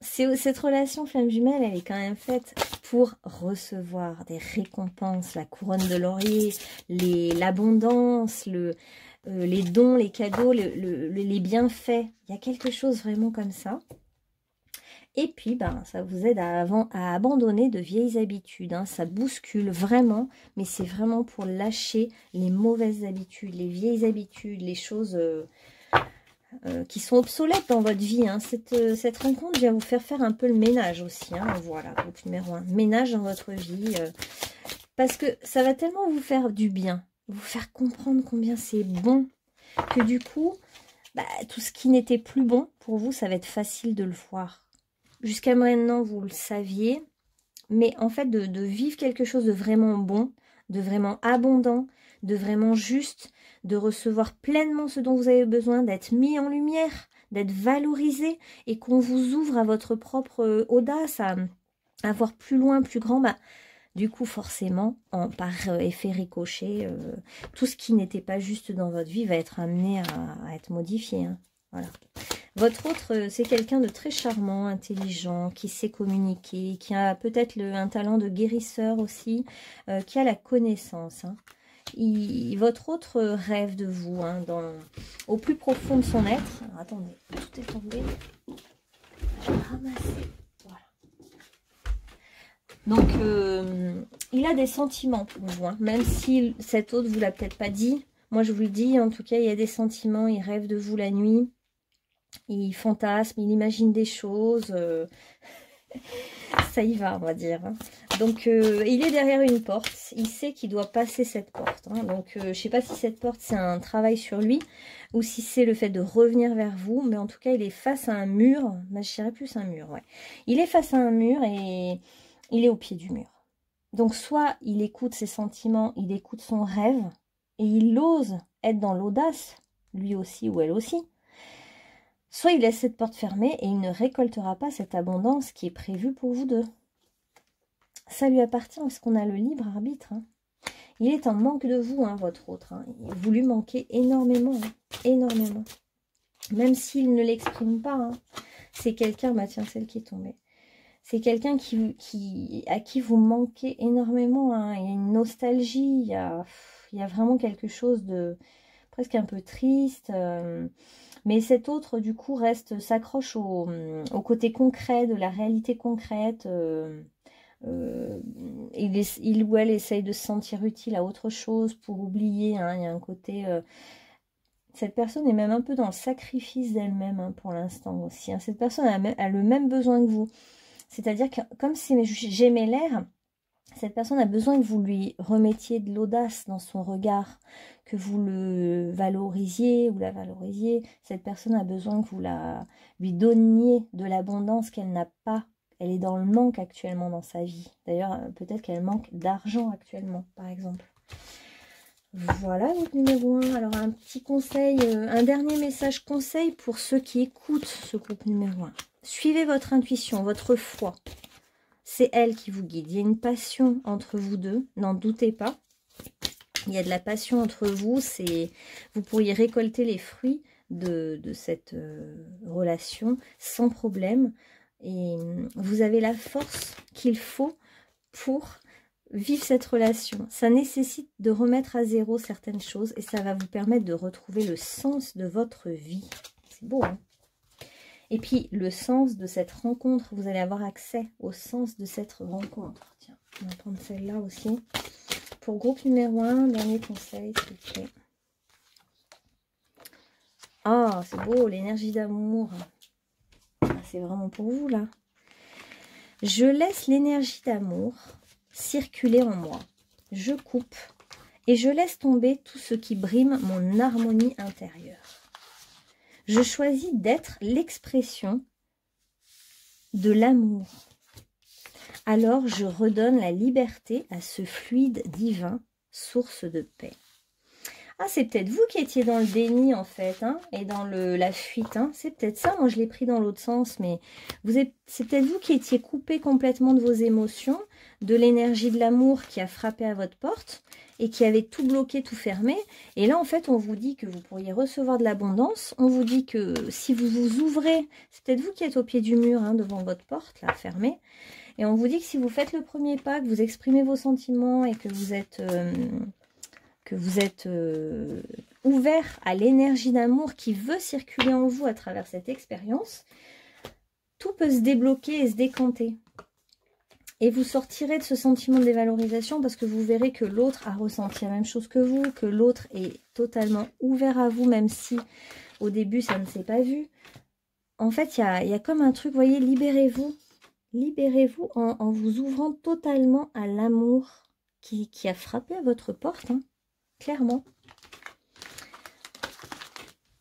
Cette relation flamme jumelle, elle est quand même faite pour recevoir des récompenses, la couronne de laurier, l'abondance, les dons, les cadeaux, les bienfaits. Il y a quelque chose vraiment comme ça. Et puis, ben, ça vous aide à abandonner de vieilles habitudes. Hein. Ça bouscule vraiment, mais c'est vraiment pour lâcher les mauvaises habitudes, les vieilles habitudes, les choses qui sont obsolètes dans votre vie. Hein. Cette rencontre vient vous faire un peu le ménage aussi. Hein. Voilà, groupe numéro 1. Ménage dans votre vie. Parce que ça va tellement vous faire du bien, vous faire comprendre combien c'est bon, que du coup, bah, tout ce qui n'était plus bon, pour vous, ça va être facile de le voir. Jusqu'à maintenant, vous le saviez, mais en fait, de vivre quelque chose de vraiment bon, de vraiment abondant, de vraiment juste, de recevoir pleinement ce dont vous avez besoin, d'être mis en lumière, d'être valorisé, et qu'on vous ouvre à votre propre audace, à voir plus loin, plus grand, bah, du coup, forcément, par effet ricochet, tout ce qui n'était pas juste dans votre vie va être amené à être modifié. Hein. Voilà. Votre autre, c'est quelqu'un de très charmant, intelligent, qui sait communiquer, qui a peut-être un talent de guérisseur aussi, qui a la connaissance. Hein. Votre autre rêve de vous, hein, au plus profond de son être. Alors, attendez, tout est tombé. Je vais ramasser. Donc, il a des sentiments pour vous, hein. Même si cet autre vous l'a peut-être pas dit. Moi, je vous le dis, en tout cas, il y a des sentiments. Il rêve de vous la nuit. Il fantasme, il imagine des choses. Ça y va, on va dire. Hein. Donc, il est derrière une porte. Il sait qu'il doit passer cette porte. Hein. Donc, je ne sais pas si cette porte, c'est un travail sur lui ou si c'est le fait de revenir vers vous. Mais en tout cas, il est face à un mur. Ben, je dirais plus un mur, ouais. Il est face à un mur et il est au pied du mur. Donc, soit il écoute ses sentiments, il écoute son rêve et il ose être dans l'audace, lui aussi ou elle aussi. Soit il laisse cette porte fermée et il ne récoltera pas cette abondance qui est prévue pour vous deux. Ça lui appartient parce qu'on a le libre arbitre. Hein. Il est en manque de vous, hein, votre autre. Hein. Vous lui manquez énormément. Hein. Énormément. Même s'il ne l'exprime pas. Hein. C'est quelqu'un, bah tiens, celle qui est tombée. C'est quelqu'un à qui vous manquez énormément. Hein. Il y a une nostalgie. Il y a vraiment quelque chose de presque un peu triste. Mais cet autre, du coup, s'accroche au côté concret, de la réalité concrète. Il ou elle essaye de se sentir utile à autre chose pour oublier. Hein, il y a un côté... cette personne est même un peu dans le sacrifice d'elle-même hein, pour l'instant aussi. Hein. Cette personne a le même besoin que vous. C'est-à-dire que comme c'est gémellaire, cette personne a besoin que vous lui remettiez de l'audace dans son regard, que vous le valorisiez ou la valorisiez. Cette personne a besoin que vous lui donniez de l'abondance qu'elle n'a pas. Elle est dans le manque actuellement dans sa vie. D'ailleurs, peut-être qu'elle manque d'argent actuellement, par exemple. Voilà, donc numéro 1. Alors, un petit conseil, un dernier message conseil pour ceux qui écoutent ce groupe numéro 1. Suivez votre intuition, votre foi. C'est elle qui vous guide. Il y a une passion entre vous deux, n'en doutez pas. Il y a de la passion entre vous. Vous pourriez récolter les fruits de cette relation sans problème. Et vous avez la force qu'il faut pour vivre cette relation. Ça nécessite de remettre à zéro certaines choses et ça va vous permettre de retrouver le sens de votre vie. C'est beau, hein? Et puis, le sens de cette rencontre, vous allez avoir accès au sens de cette rencontre. Tiens, on va prendre celle-là aussi. Pour groupe numéro 1, dernier conseil, s'il vous plaît. Ah, c'est beau, l'énergie d'amour. C'est vraiment pour vous, là. Je laisse l'énergie d'amour circuler en moi. Je coupe et je laisse tomber tout ce qui brime mon harmonie intérieure. Je choisis d'être l'expression de l'amour. Alors je redonne la liberté à ce fluide divin, source de paix. Ah, c'est peut-être vous qui étiez dans le déni en fait, hein, et dans la fuite. Hein. C'est peut-être ça, moi je l'ai pris dans l'autre sens, mais c'est peut-être vous qui étiez coupé complètement de vos émotions, de l'énergie de l'amour qui a frappé à votre porte et qui avait tout bloqué, tout fermé. Et là en fait on vous dit que vous pourriez recevoir de l'abondance, on vous dit que si vous vous ouvrez, c'est peut-être vous qui êtes au pied du mur hein, devant votre porte, là fermée, et on vous dit que si vous faites le premier pas, que vous exprimez vos sentiments et que vous êtes... ouvert à l'énergie d'amour qui veut circuler en vous à travers cette expérience, tout peut se débloquer et se décanter. Et vous sortirez de ce sentiment de dévalorisation parce que vous verrez que l'autre a ressenti la même chose que vous, que l'autre est totalement ouvert à vous, même si au début ça ne s'est pas vu. En fait, il y a comme un truc, vous voyez, libérez-vous. Libérez-vous en vous ouvrant totalement à l'amour qui a frappé à votre porte, hein, clairement.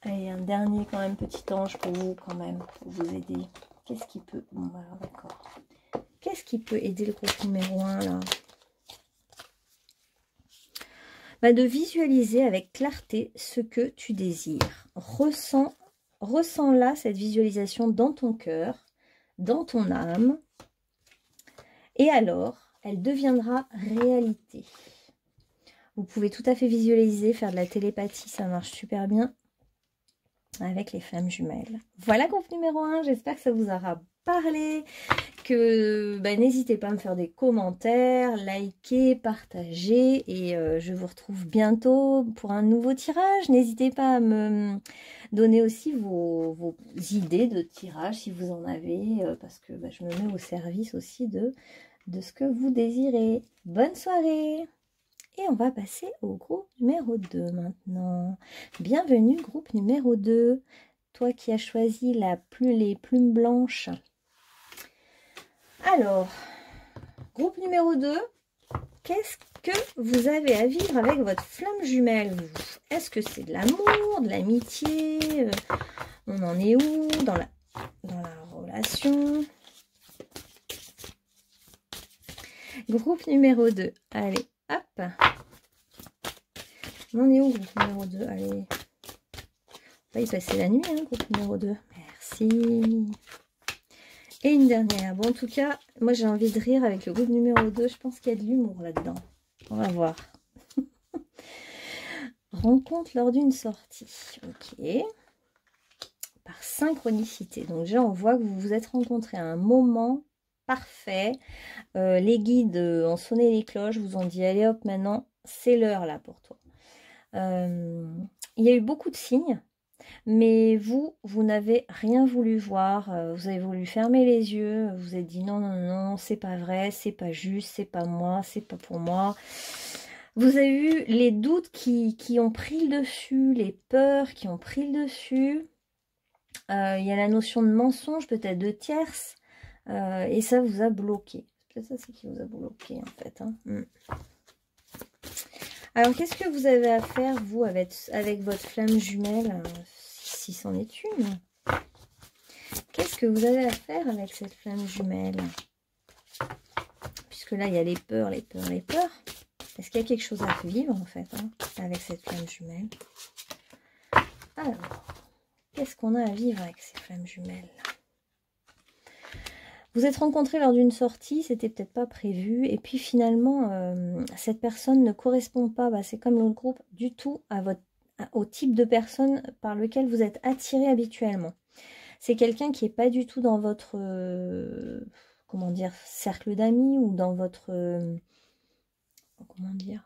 Allez, un dernier quand même petit ange pour vous quand même, pour vous aider. Qu'est-ce qui peut... Bon, alors d'accord. Qu'est-ce qui peut aider le groupe numéro 1 là? Bah, de visualiser avec clarté ce que tu désires. Ressens là cette visualisation dans ton cœur, dans ton âme. Et alors, elle deviendra réalité. Vous pouvez tout à fait visualiser, faire de la télépathie, ça marche super bien avec les flammes jumelles. Voilà groupe numéro 1, j'espère que ça vous aura parlé, que n'hésitez pas à me faire des commentaires, liker, partager et je vous retrouve bientôt pour un nouveau tirage. N'hésitez pas à me donner aussi vos idées de tirage si vous en avez, parce que je me mets au service aussi de ce que vous désirez. Bonne soirée! Et on va passer au groupe numéro 2 maintenant. Bienvenue groupe numéro 2. Toi qui as choisi les plumes blanches. Alors, groupe numéro 2, qu'est-ce que vous avez à vivre avec votre flamme jumelle? Est-ce que c'est de l'amour, de l'amitié? On en est où dans la relation? Groupe numéro 2, allez, hop. On en est où, groupe numéro 2? Allez, on va y passer la nuit, hein, groupe numéro 2. Merci. Et une dernière. Bon, en tout cas, moi j'ai envie de rire avec le groupe numéro 2. Je pense qu'il y a de l'humour là-dedans. On va voir. Rencontre lors d'une sortie. Ok. Par synchronicité. Donc déjà, on voit que vous vous êtes rencontrés à un moment parfait. Les guides ont sonné les cloches, vous ont dit, allez hop, maintenant, c'est l'heure là pour toi. Il y a eu beaucoup de signes. Mais vous n'avez rien voulu voir, vous avez voulu fermer les yeux, vous vous êtes dit non, non, non, c'est pas vrai, c'est pas juste, c'est pas moi, c'est pas pour moi. Vous avez eu les doutes qui ont pris le dessus, les peurs qui ont pris le dessus. Il y a la notion de mensonge, peut-être de tierce, et ça vous a bloqué. Peut-être ça, c'est qui vous a bloqué en fait. Hein. Alors, qu'est-ce que vous avez à faire, vous, avec votre flamme jumelle, si c'en est une? Qu'est-ce que vous avez à faire avec cette flamme jumelle? Puisque là, il y a les peurs, les peurs, les peurs. Est-ce qu'il y a quelque chose à vivre, en fait, hein, avec cette flamme jumelle? Alors, qu'est-ce qu'on a à vivre avec ces flammes jumelles? Vous êtes rencontrés lors d'une sortie, c'était peut-être pas prévu, et puis finalement, cette personne ne correspond pas, c'est comme l'autre groupe, du tout au type de personne par lequel vous êtes attiré habituellement. C'est quelqu'un qui n'est pas du tout dans votre, comment dire, cercle d'amis ou dans votre, comment dire,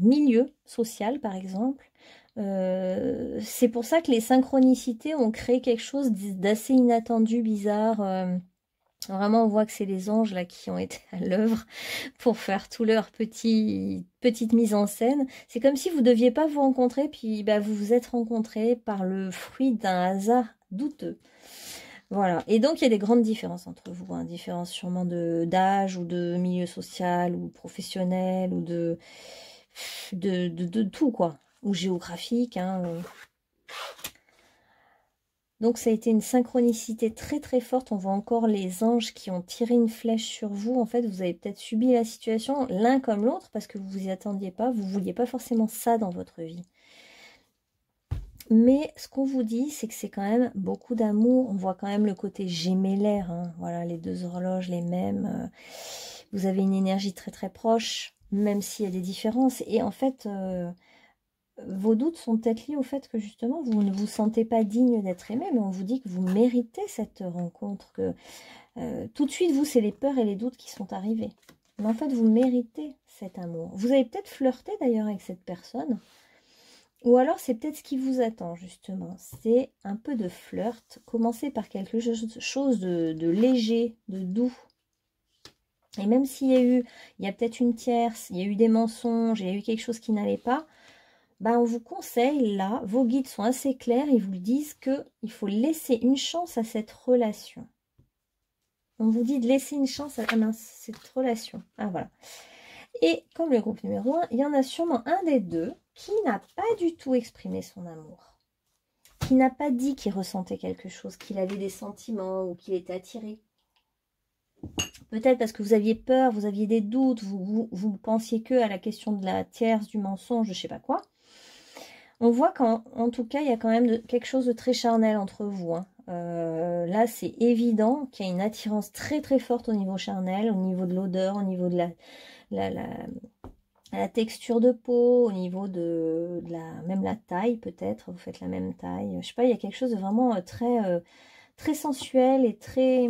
milieu social par exemple. C'est pour ça que les synchronicités ont créé quelque chose d'assez inattendu, bizarre. Vraiment, on voit que c'est les anges là qui ont été à l'œuvre pour faire tout leur petite mise en scène. C'est comme si vous ne deviez pas vous rencontrer, puis vous vous êtes rencontrés par le fruit d'un hasard douteux. Voilà. Et donc, il y a des grandes différences entre vous. Hein. Différences sûrement d'âge ou de milieu social ou professionnel ou de tout, quoi. Ou géographique, hein. Donc ça a été une synchronicité très très forte. On voit encore les anges qui ont tiré une flèche sur vous. En fait, vous avez peut-être subi la situation l'un comme l'autre parce que vous vous y attendiez pas. Vous ne vouliez pas forcément ça dans votre vie. Mais ce qu'on vous dit, c'est que c'est quand même beaucoup d'amour. On voit quand même le côté gémellaire. Hein. Voilà, les deux horloges, les mêmes. Vous avez une énergie très très proche, même s'il y a des différences. Et en fait... vos doutes sont peut-être liés au fait que justement vous ne vous sentez pas digne d'être aimé, mais on vous dit que vous méritez cette rencontre, que tout de suite vous c'est les peurs et les doutes qui sont arrivés, mais en fait vous méritez cet amour. Vous avez peut-être flirté d'ailleurs avec cette personne Ou alors c'est peut-être ce qui vous attend justement. C'est un peu de flirt. Commencez par quelque chose de léger, de doux. Et même s'il y a eu, il y a peut-être une tierce, il y a eu des mensonges, il y a eu quelque chose qui n'allait pas, ben on vous conseille là, vos guides sont assez clairs, ils vous disent qu'il faut laisser une chance à cette relation. On vous dit de laisser une chance à cette relation. Ah voilà. Et comme le groupe numéro 1, il y en a sûrement un des deux qui n'a pas du tout exprimé son amour. Qui n'a pas dit qu'il ressentait quelque chose, qu'il avait des sentiments ou qu'il était attiré. Peut-être parce que vous aviez peur, vous aviez des doutes, vous pensiez que à la question de la tierce, du mensonge, je sais pas quoi. On voit qu'en tout cas, il y a quand même quelque chose de très charnel entre vous. Hein. Là, c'est évident qu'il y a une attirance très très forte au niveau charnel, au niveau de l'odeur, au niveau de la texture de peau, au niveau de même la taille peut-être, vous faites la même taille. Je sais pas, il y a quelque chose de vraiment très sensuel et très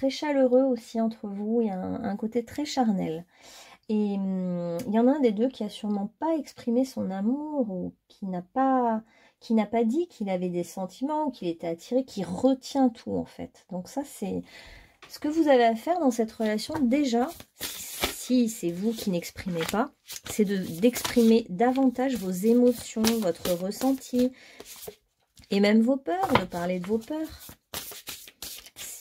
chaleureux aussi entre vous. Il y a un côté très charnel. Et il y en a un des deux qui a sûrement pas exprimé son amour ou qui n'a pas dit qu'il avait des sentiments ou qu'il était attiré, qui retient tout en fait. Donc ça, c'est ce que vous avez à faire dans cette relation déjà, si c'est vous qui n'exprimez pas, c'est d'exprimer davantage vos émotions, votre ressenti et même vos peurs, de parler de vos peurs.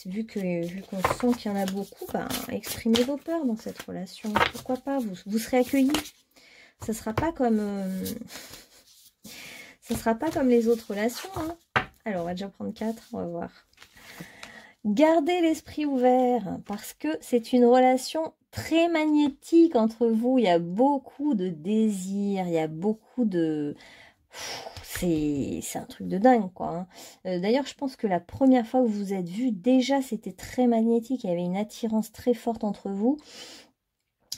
Vu qu'on sent qu'il y en a beaucoup, ben, exprimez vos peurs dans cette relation. Pourquoi pas, vous serez accueillis. Ça sera pas comme ça sera pas comme les autres relations. Hein. Alors, on va déjà prendre 4, on va voir. Gardez l'esprit ouvert parce que c'est une relation très magnétique entre vous. Il y a beaucoup de désirs, il y a beaucoup de... C'est un truc de dingue, quoi. Hein. D'ailleurs, je pense que la première fois que vous vous êtes vus, déjà, c'était très magnétique. Il y avait une attirance très forte entre vous.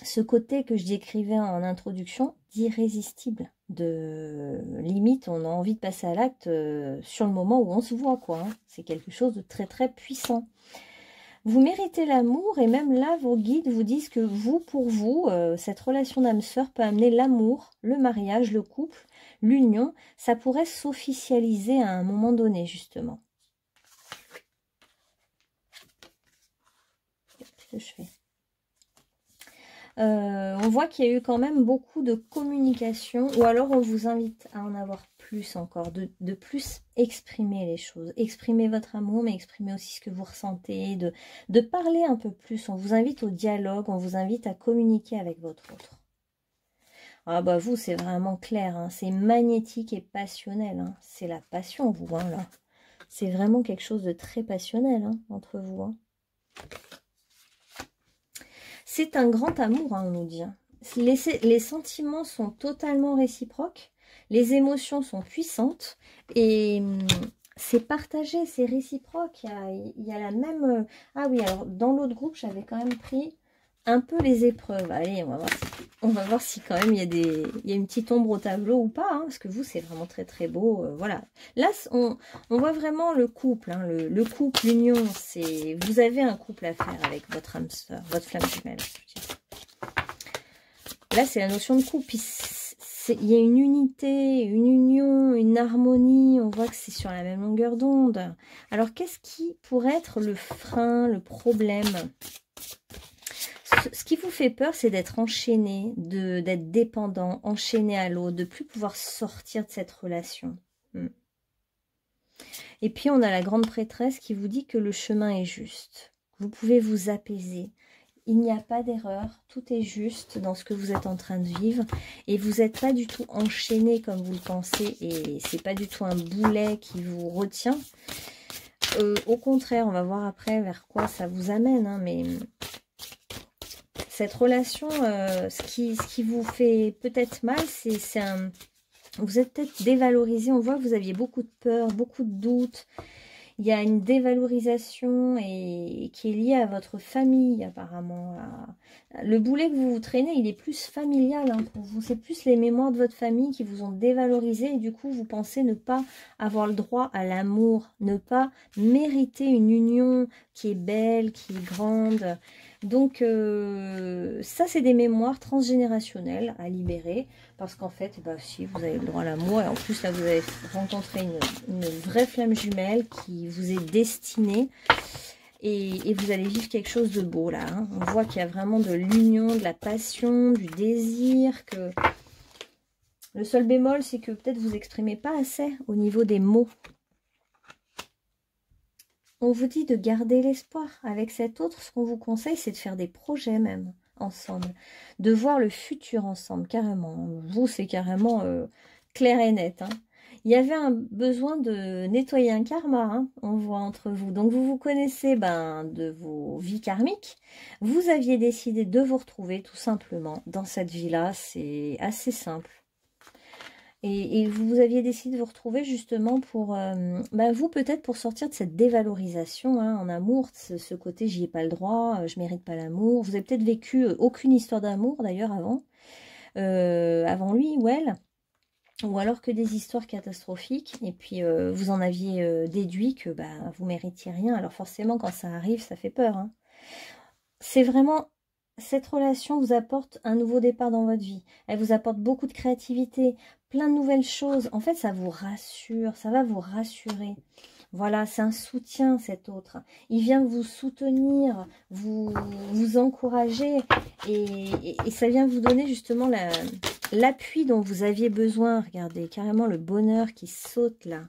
Ce côté que je décrivais en introduction, d'irrésistible. De limite, on a envie de passer à l'acte sur le moment où on se voit, quoi. Hein. C'est quelque chose de très, très puissant. Vous méritez l'amour et même là, vos guides vous disent que vous, pour vous, cette relation d'âme-sœur peut amener l'amour, le mariage, le couple, l'union. Ça pourrait s'officialiser à un moment donné, justement. Qu'est-ce que je fais ? On voit qu'il y a eu quand même beaucoup de communication, ou alors on vous invite à en avoir plus encore, de plus exprimer les choses, exprimer votre amour, mais exprimer aussi ce que vous ressentez, de parler un peu plus. On vous invite au dialogue, on vous invite à communiquer avec votre autre. Ah bah vous, c'est vraiment clair, hein, c'est magnétique et passionnel, hein, c'est la passion, vous, hein, là. C'est vraiment quelque chose de très passionnel hein, entre vous. Hein. C'est un grand amour, hein, on nous dit. Les sentiments sont totalement réciproques, les émotions sont puissantes et c'est partagé, c'est réciproque. Il y a la même... Ah oui, alors dans l'autre groupe, j'avais quand même pris un peu les épreuves. Allez, on va voir si quand même il y a une petite ombre au tableau ou pas, hein, parce que vous, c'est vraiment très très beau. Voilà. Là, on voit vraiment le couple, hein, le couple, l'union. Vous avez un couple à faire avec votre âme sœur, votre flamme jumelle. Là, c'est la notion de couple. Il y a une unité, une union, une harmonie. On voit que c'est sur la même longueur d'onde. Alors, qu'est-ce qui pourrait être le frein, le problème ? Ce qui vous fait peur, c'est d'être enchaîné, d'être dépendant, enchaîné à l'autre, de ne plus pouvoir sortir de cette relation. Et puis, on a la grande prêtresse qui vous dit que le chemin est juste. Vous pouvez vous apaiser. Il n'y a pas d'erreur, tout est juste dans ce que vous êtes en train de vivre. Et vous n'êtes pas du tout enchaîné comme vous le pensez. Et c'est pas du tout un boulet qui vous retient. Au contraire, on va voir après vers quoi ça vous amène. Hein, mais... Cette relation, ce qui vous fait peut-être mal, c'est vous êtes peut-être dévalorisé. On voit que vous aviez beaucoup de peur, beaucoup de doutes. Il y a une dévalorisation qui est liée à votre famille, apparemment. Le boulet que vous vous traînez, il est plus familial hein, pour vous. C'est plus les mémoires de votre famille qui vous ont dévalorisé. Et du coup, vous pensez ne pas avoir le droit à l'amour, ne pas mériter une union qui est belle, qui est grande. Donc, ça, c'est des mémoires transgénérationnelles à libérer. Parce qu'en fait, bah, si vous avez le droit à l'amour, et en plus, là, vous avez rencontré une vraie flamme jumelle qui vous est destinée. Et vous allez vivre quelque chose de beau, là. Hein. On voit qu'il y a vraiment de l'union, de la passion, du désir. Que le seul bémol, c'est que peut-être vous exprimez pas assez au niveau des mots. On vous dit de garder l'espoir. Avec cet autre, ce qu'on vous conseille, c'est de faire des projets même ensemble. De voir le futur ensemble, carrément. Vous, c'est carrément clair et net. Hein. Il y avait un besoin de nettoyer un karma, hein, on voit entre vous. Donc, vous vous connaissez de vos vies karmiques. Vous aviez décidé de vous retrouver tout simplement dans cette vie-là. C'est assez simple. Et vous aviez décidé de vous retrouver justement pour, vous peut-être pour sortir de cette dévalorisation hein, en amour, ce côté j'y ai pas le droit, je mérite pas l'amour. Vous avez peut-être vécu aucune histoire d'amour d'ailleurs avant lui ou elle, ou alors que des histoires catastrophiques. Et puis vous en aviez déduit que vous méritiez rien. Alors forcément quand ça arrive, ça fait peur. Hein. C'est vraiment... Cette relation vous apporte un nouveau départ dans votre vie. Elle vous apporte beaucoup de créativité, plein de nouvelles choses. En fait, ça vous rassure, ça va vous rassurer. Voilà, c'est un soutien cet autre. Il vient vous soutenir, vous encourager et ça vient vous donner justement l'appui dont vous aviez besoin. Regardez, carrément le bonheur qui saute là.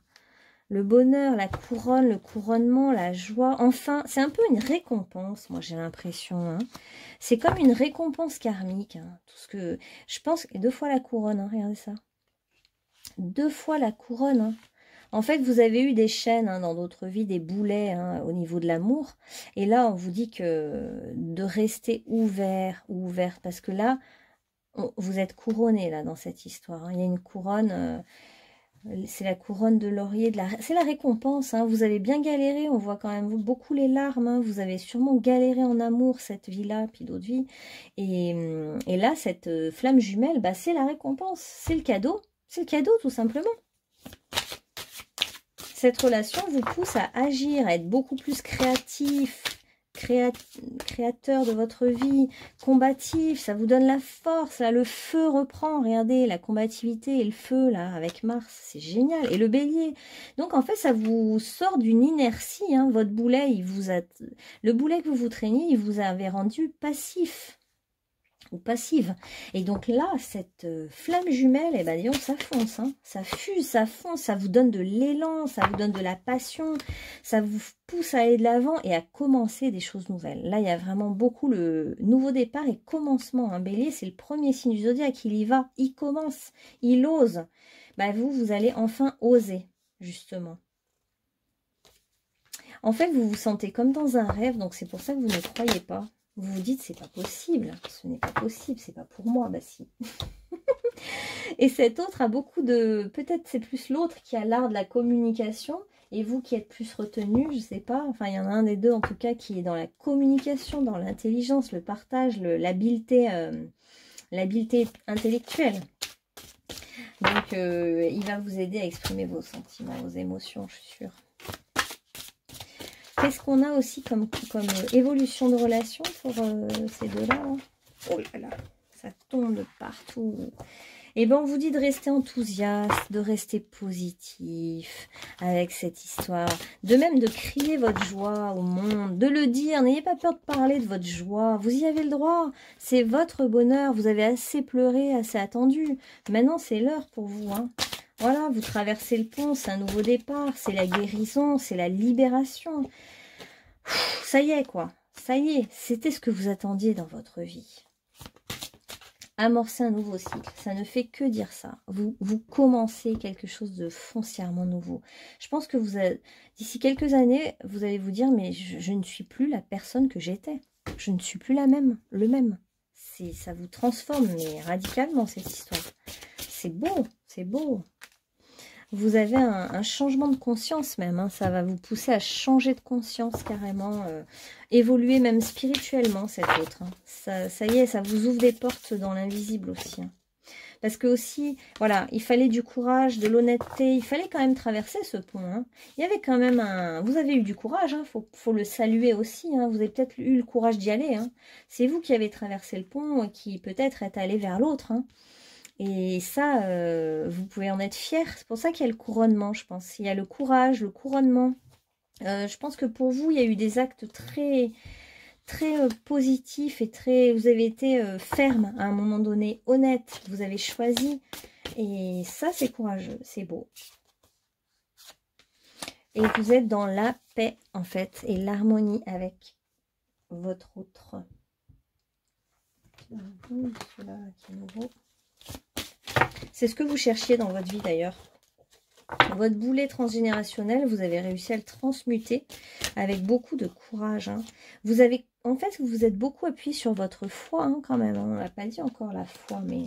Le bonheur, la couronne, le couronnement, la joie. Enfin, c'est un peu une récompense, moi j'ai l'impression. Hein. C'est comme une récompense karmique. Hein. Tout ce que je pense, et 2 fois la couronne, hein, regardez ça. 2 fois la couronne. Hein. En fait, vous avez eu des chaînes hein, dans d'autres vies, des boulets hein, au niveau de l'amour. Et là, on vous dit que de rester ouvert ou ouverte. Parce que là, vous êtes couronné là dans cette histoire. Hein. Il y a une couronne... c'est la couronne de laurier, c'est la récompense. Hein. Vous avez bien galéré, on voit quand même beaucoup les larmes. Hein. Vous avez sûrement galéré en amour, cette vie-là, puis d'autres vies. Et là, cette flamme jumelle, c'est la récompense. C'est le cadeau. C'est le cadeau, tout simplement. Cette relation vous pousse à agir, à être beaucoup plus créatif, créateur de votre vie, combatif, ça vous donne la force, là le feu reprend, regardez la combativité et le feu là avec Mars, c'est génial, et le bélier, donc en fait ça vous sort d'une inertie, hein. Votre boulet, le boulet que vous traîniez, il vous avait rendu passif ou passive, et donc là cette flamme jumelle, disons, ça fonce, hein. Ça fuse, ça fonce, ça vous donne de l'élan, ça vous donne de la passion, ça vous pousse à aller de l'avant et à commencer des choses nouvelles. Là il y a vraiment beaucoup le nouveau départ et commencement, hein. Bélier c'est le premier signe du zodiaque, il y va, il commence, il ose. Vous allez enfin oser, justement. En fait vous vous sentez comme dans un rêve, donc c'est pour ça que vous ne croyez pas. Vous vous dites, c'est pas possible, ce n'est pas possible, c'est pas pour moi, si. Et cet autre a beaucoup de... Peut-être c'est plus l'autre qui a l'art de la communication, et vous qui êtes plus retenu, je sais pas. Enfin, il y en a un des deux, en tout cas, qui est dans la communication, dans l'intelligence, le partage, l'habileté intellectuelle. Donc, il va vous aider à exprimer vos sentiments, vos émotions, je suis sûre. Qu'est-ce qu'on a aussi comme évolution de relation pour ces deux-là hein. Oh là là, ça tombe de partout. Et on vous dit de rester enthousiaste, de rester positif avec cette histoire. De même de crier votre joie au monde, de le dire. N'ayez pas peur de parler de votre joie. Vous y avez le droit. C'est votre bonheur. Vous avez assez pleuré, assez attendu. Maintenant, c'est l'heure pour vous. Hein. Voilà, vous traversez le pont, c'est un nouveau départ, c'est la guérison, c'est la libération. Ça y est, quoi. Ça y est, c'était ce que vous attendiez dans votre vie. Amorcer un nouveau cycle, ça ne fait que dire ça. Vous commencez quelque chose de foncièrement nouveau. Je pense que d'ici quelques années, vous allez vous dire, mais je ne suis plus la personne que j'étais. Je ne suis plus le même. Ça vous transforme, mais radicalement, cette histoire. C'est beau, c'est beau. Vous avez un changement de conscience même, hein. Ça va vous pousser à changer de conscience carrément, évoluer même spirituellement cet autre. Hein. Ça y est, ça vous ouvre des portes dans l'invisible aussi. Hein. Parce que aussi, voilà, il fallait du courage, de l'honnêteté. Il fallait quand même traverser ce pont. Hein. Il y avait quand même un... Vous avez eu du courage, hein, faut le saluer aussi. Hein. Vous avez peut-être eu le courage d'y aller. Hein. C'est vous qui avez traversé le pont et qui peut-être êtes allé vers l'autre. Hein. Et ça, vous pouvez en être fier. C'est pour ça qu'il y a le couronnement, je pense. Il y a le courage, le couronnement. Je pense que pour vous, il y a eu des actes très positif et vous avez été ferme à un moment donné, honnête, vous avez choisi et ça c'est courageux, c'est beau. Et vous êtes dans la paix en fait et l'harmonie avec votre autre. C'est ce que vous cherchiez dans votre vie d'ailleurs. Votre boulet transgénérationnel, vous avez réussi à le transmuter avec beaucoup de courage. Hein. Vous avez, en fait, vous vous êtes beaucoup appuyé sur votre foi hein, quand même. On n'a pas dit encore la foi, mais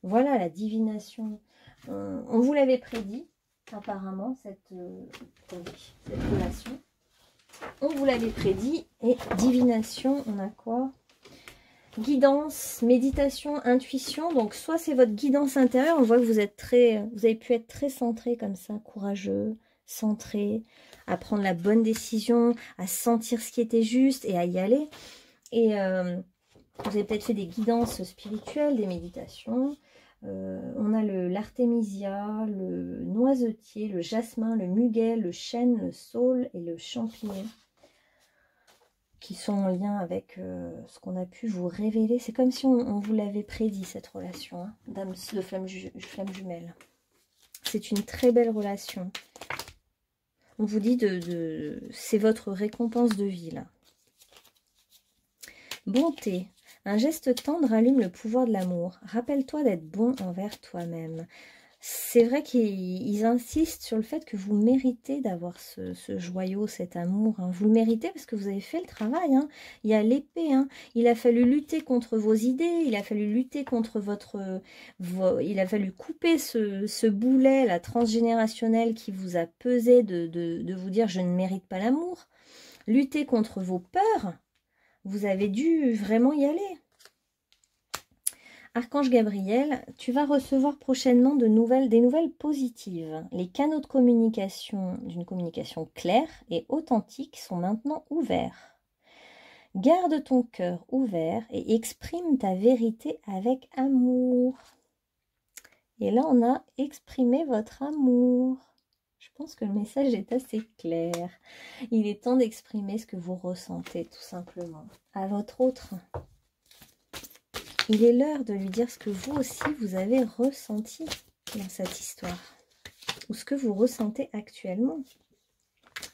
voilà la divination. On vous l'avait prédit, apparemment, cette relation. On vous l'avait prédit. Et divination, on a quoi ? Guidance, méditation, intuition. Donc, soit c'est votre guidance intérieure. On voit que vous avez pu être très centré comme ça, courageux, centré, à prendre la bonne décision, à sentir ce qui était juste et à y aller. Et vous avez peut-être fait des guidances spirituelles, des méditations. On a l'artémisia, le noisetier, le jasmin, le muguet, le chêne, le saule et le champignon, qui sont en lien avec ce qu'on a pu vous révéler. C'est comme si on vous l'avait prédit, cette relation, hein, d'âme de flamme jumelle. C'est une très belle relation. On vous dit c'est votre récompense de vie, là. Bonté. Un geste tendre allume le pouvoir de l'amour. Rappelle-toi d'être bon envers toi-même. C'est vrai qu'ils insistent sur le fait que vous méritez d'avoir ce joyau, cet amour. Hein. Vous le méritez parce que vous avez fait le travail. Hein. Il y a l'épée. Hein. Il a fallu lutter contre vos idées. Il a fallu lutter contre il a fallu couper ce boulet, la transgénérationnel qui vous a pesé de vous dire « je ne mérite pas l'amour ». Lutter contre vos peurs. Vous avez dû vraiment y aller. Archange Gabriel, tu vas recevoir prochainement des nouvelles positives. Les canaux de communication d'une communication claire et authentique sont maintenant ouverts. Garde ton cœur ouvert et exprime ta vérité avec amour. Et là, on a exprimé votre amour. Je pense que le message est assez clair. Il est temps d'exprimer ce que vous ressentez, tout simplement. À votre autre. Il est l'heure de lui dire ce que vous aussi, vous avez ressenti dans cette histoire. Ou ce que vous ressentez actuellement.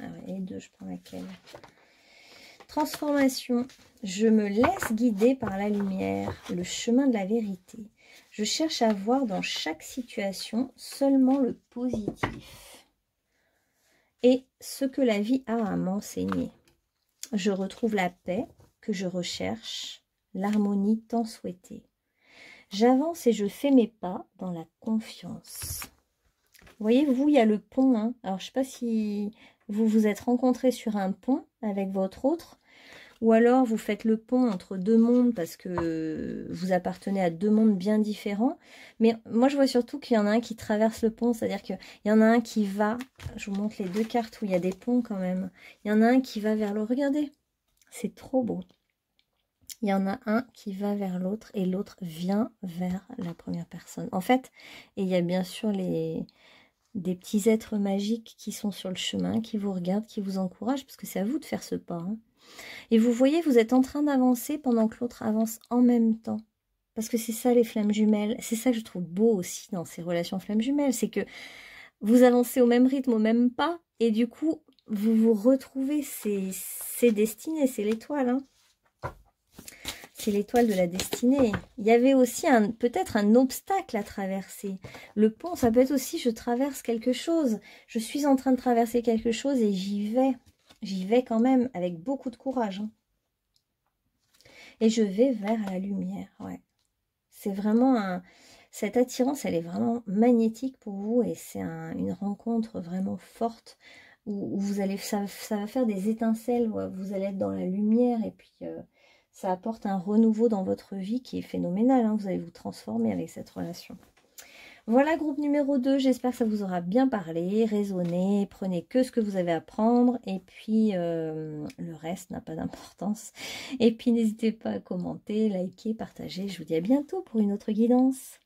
Ah ouais, les deux, je prends laquelle? Transformation. Je me laisse guider par la lumière, le chemin de la vérité. Je cherche à voir dans chaque situation seulement le positif. Et ce que la vie a à m'enseigner. Je retrouve la paix que je recherche, l'harmonie tant souhaitée. J'avance et je fais mes pas dans la confiance. Vous voyez, vous, il y a le pont. Hein. Alors, je ne sais pas si vous vous êtes rencontrés sur un pont avec votre autre, ou alors vous faites le pont entre deux mondes parce que vous appartenez à deux mondes bien différents. Mais moi, je vois surtout qu'il y en a un qui traverse le pont, c'est-à-dire qu'il y en a un qui va, je vous montre les deux cartes où il y a des ponts quand même. Il y en a un qui va vers le, regardez, c'est trop beau. Il y en a un qui va vers l'autre et l'autre vient vers la première personne. En fait, et il y a bien sûr des petits êtres magiques qui sont sur le chemin, qui vous regardent, qui vous encouragent, parce que c'est à vous de faire ce pas. Hein. Et vous voyez, vous êtes en train d'avancer pendant que l'autre avance en même temps. Parce que c'est ça les flammes jumelles. C'est ça que je trouve beau aussi dans ces relations flammes jumelles. C'est que vous avancez au même rythme, au même pas. Et du coup, vous vous retrouvez. C'est destiné, c'est l'étoile. Hein. C'est l'étoile de la destinée. Il y avait aussi peut-être un obstacle à traverser. Le pont, ça peut être aussi je traverse quelque chose. Je suis en train de traverser quelque chose et j'y vais. J'y vais quand même avec beaucoup de courage. Hein. Et je vais vers la lumière. Ouais. C'est vraiment cette attirance, elle est vraiment magnétique pour vous et c'est une rencontre vraiment forte où vous allez, ça va faire des étincelles. Où vous allez être dans la lumière et puis ça apporte un renouveau dans votre vie qui est phénoménal, hein. Vous allez vous transformer avec cette relation. Voilà, groupe numéro 2, j'espère que ça vous aura bien parlé, résonné, prenez que ce que vous avez à prendre, et puis le reste n'a pas d'importance. Et puis n'hésitez pas à commenter, liker, partager, je vous dis à bientôt pour une autre guidance.